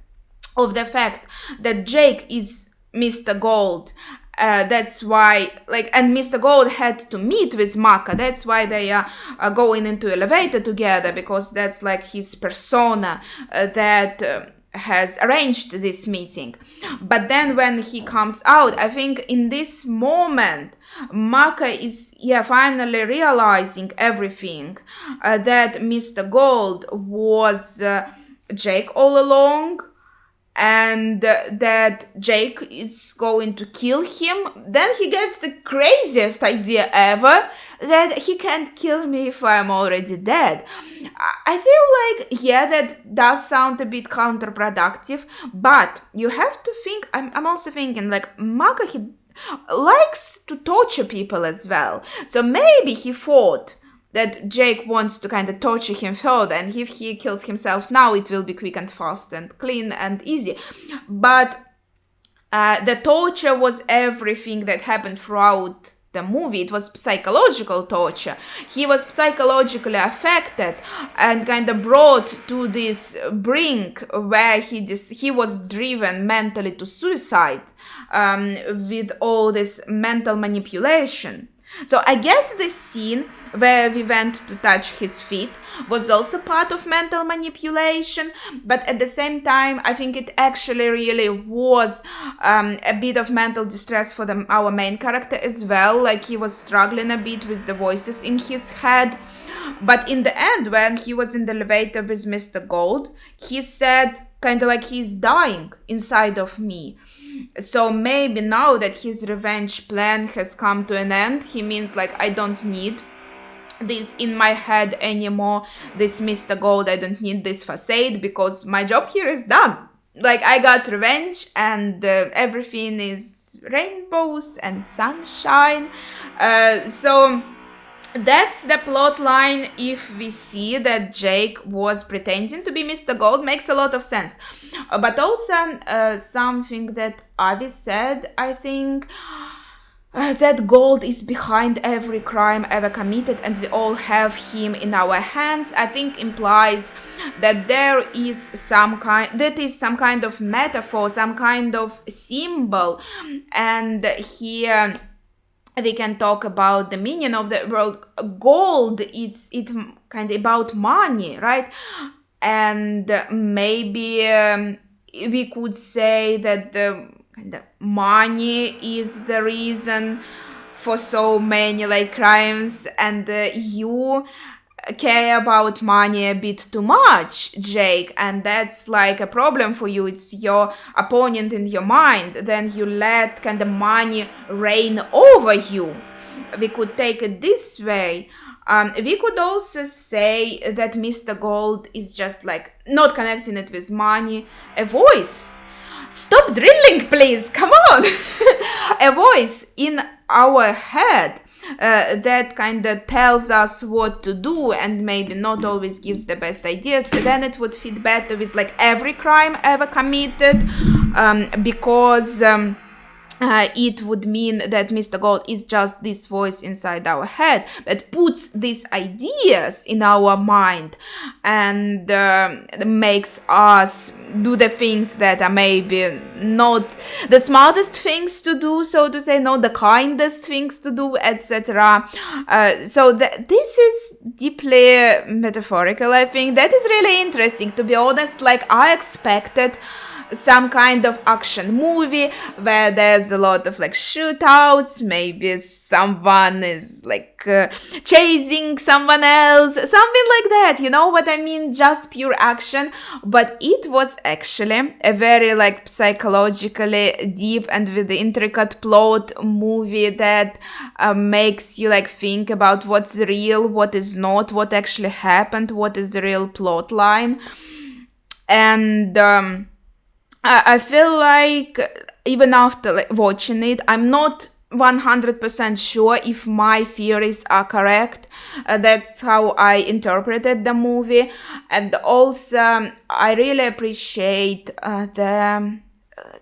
of the fact that Jake is Mr. Gold. That's why, and Mr. Gold had to meet with Maka. That's why they are going into elevator together, because that's like his persona that has arranged this meeting. But then when he comes out, I think in this moment, Maka is finally realizing everything, that Mr. Gold was Jake all along, and that Jake is going to kill him. Then he gets the craziest idea ever, that he can't kill me if I'm already dead. I feel like, that does sound a bit counterproductive, but you have to think, I'm also thinking, Maka, he likes to torture people as well. So maybe he thought that Jake wants to kind of torture him further, and if he kills himself now, it will be quick and fast and clean and easy. But the torture was everything that happened throughout the movie. It was psychological torture. He was psychologically affected and kind of brought to this brink where he was driven mentally to suicide, with all this mental manipulation. So I guess this scene where we went to touch his feet was also part of mental manipulation, but at the same time, I think it actually really was a bit of mental distress for our main character as well. Like, he was struggling a bit with the voices in his head. But in the end, when he was in the elevator with Mr. Gold, he said kind of like, he's dying inside of me. So maybe now that his revenge plan has come to an end, he means like, I don't need this in my head anymore, this Mr. Gold, I don't need this facade, because my job here is done. Like, I got revenge, and everything is rainbows and sunshine. So that's the plot line. If we see that Jake was pretending to be Mr. Gold, makes a lot of sense. But also something that Avi said, I think, that Gold is behind every crime ever committed, and we all have him in our hands, I think implies that there is some kind of metaphor, some kind of symbol. And here we can talk about the meaning of the word gold. It's kind of about money, right? And maybe we could say that the money is the reason for so many crimes, and you care about money a bit too much, Jake, and that's like a problem for you. It's your opponent in your mind. Then you let kind of money reign over you. We could take it this way. We could also say that Mr. Gold is just like, not connecting it with money, a voice. Stop drilling, please, come on. A voice in our head that kind of tells us what to do, and maybe not always gives the best ideas. Then it would fit better with every crime ever committed, because it would mean that Mr. Gold is just this voice inside our head that puts these ideas in our mind and makes us do the things that are maybe not the smartest things to do, so to say, not the kindest things to do, etc. So this is deeply metaphorical, I think. That is really interesting, to be honest. I expected some kind of action movie where there's a lot of shootouts, maybe someone is chasing someone else, something like that, you know what I mean, just pure action. But it was actually a very psychologically deep and with the intricate plot movie that makes you think about what's real, what is not, what actually happened, what is the real plot line. And I feel like even after watching it, I'm not 100% sure if my theories are correct. That's how I interpreted the movie. And also, I really appreciate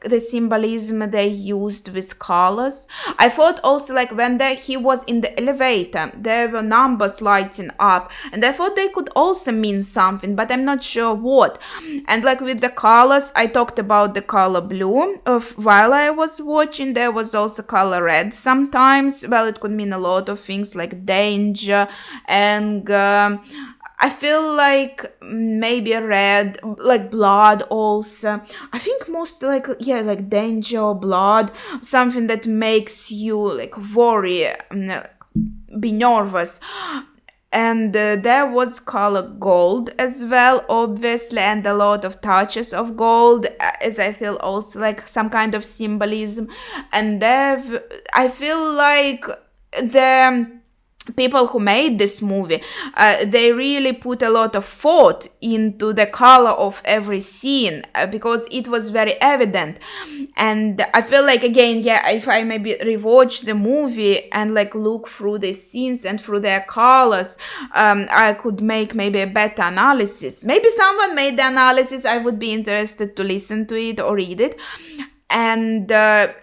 the symbolism they used with colors. I thought also like when he was in the elevator, there were numbers lighting up, and I thought they could also mean something, but I'm not sure what. And like with the colors, I talked about the color blue while I was watching. There was also color red sometimes. Well, it could mean a lot of things like danger, and I feel like maybe red, like blood also. I think most like, yeah, like danger or blood, something that makes you like worry, be nervous. And there was color gold as well, obviously, and a lot of touches of gold, as I feel also like some kind of symbolism. And there, I feel like the people who made this movie, they really put a lot of thought into the color of every scene, because it was very evident. And I feel like, again, yeah, if I maybe rewatch the movie and like look through the scenes and through their colors, I could make maybe a better analysis. Maybe someone made the analysis. I would be interested to listen to it or read it. And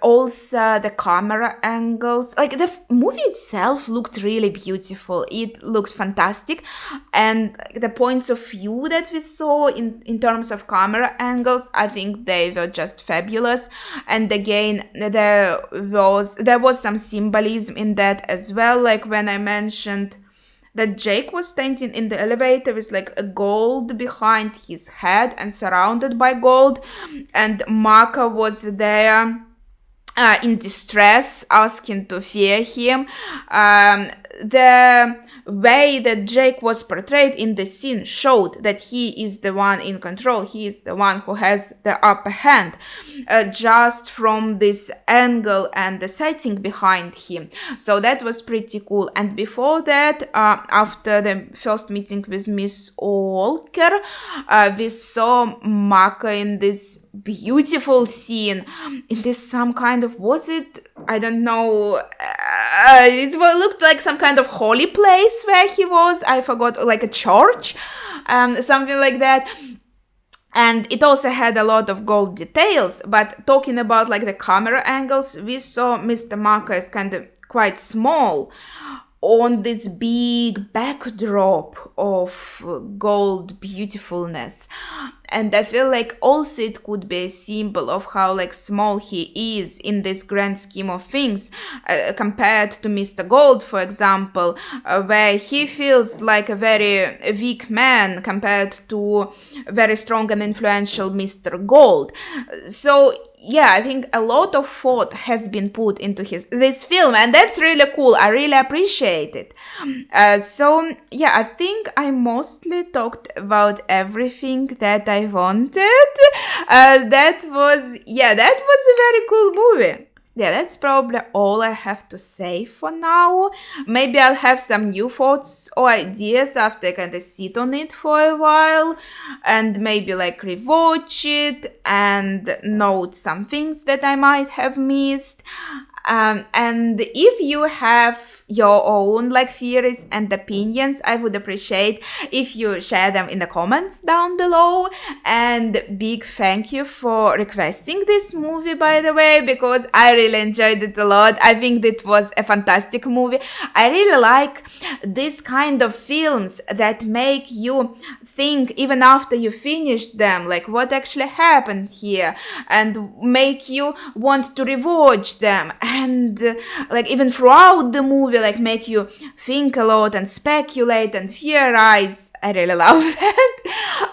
also the camera angles, like the movie itself looked really beautiful. It looked fantastic, and the points of view that we saw in terms of camera angles, I think they were just fabulous. And again, there was some symbolism in that as well, like when I mentioned that Jake was standing in the elevator with like a gold behind his head and surrounded by gold, and Maka was there in distress, asking to fear him. The way that Jake was portrayed in the scene showed that he is the one in control. He is the one who has the upper hand, just from this angle and the setting behind him. So that was pretty cool. And before that, after the first meeting with Miss Walker, we saw Maka in this beautiful scene, in this some kind of, was it, I don't know, it looked like some kind of holy place where he was. I forgot, like a church, something like that. And it also had a lot of gold details. But talking about like the camera angles, we saw Mr. Maka as kind of quite small on this big backdrop of gold beautifulness. And I feel like also it could be a symbol of how like small he is in this grand scheme of things, compared to Mr. Gold, for example, where he feels like a very weak man compared to very strong and influential Mr. Gold. So yeah, I think a lot of thought has been put into this film, and that's really cool. I really appreciate it. So yeah, I think I mostly talked about everything that I wanted. That was a very cool movie. Yeah, that's probably all I have to say for now. Maybe I'll have some new thoughts or ideas after I kind of sit on it for a while, and maybe like rewatch it and note some things that I might have missed. And if you have your own like theories and opinions, I would appreciate if you share them in the comments down below. And big thank you for requesting this movie, by the way, because I really enjoyed it a lot. I think it was a fantastic movie. I really like this kind of films that make you think even after you finish them, like what actually happened here, and make you want to rewatch them, and like even throughout the movie, like make you think a lot and speculate and theorize. I really love that.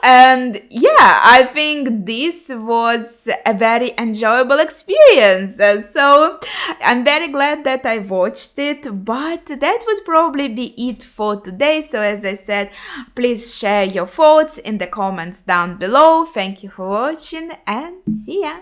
And yeah, I think this was a very enjoyable experience. So I'm very glad that I watched it, but that would probably be it for today. So as I said, please share your thoughts in the comments down below. Thank you for watching, and see ya.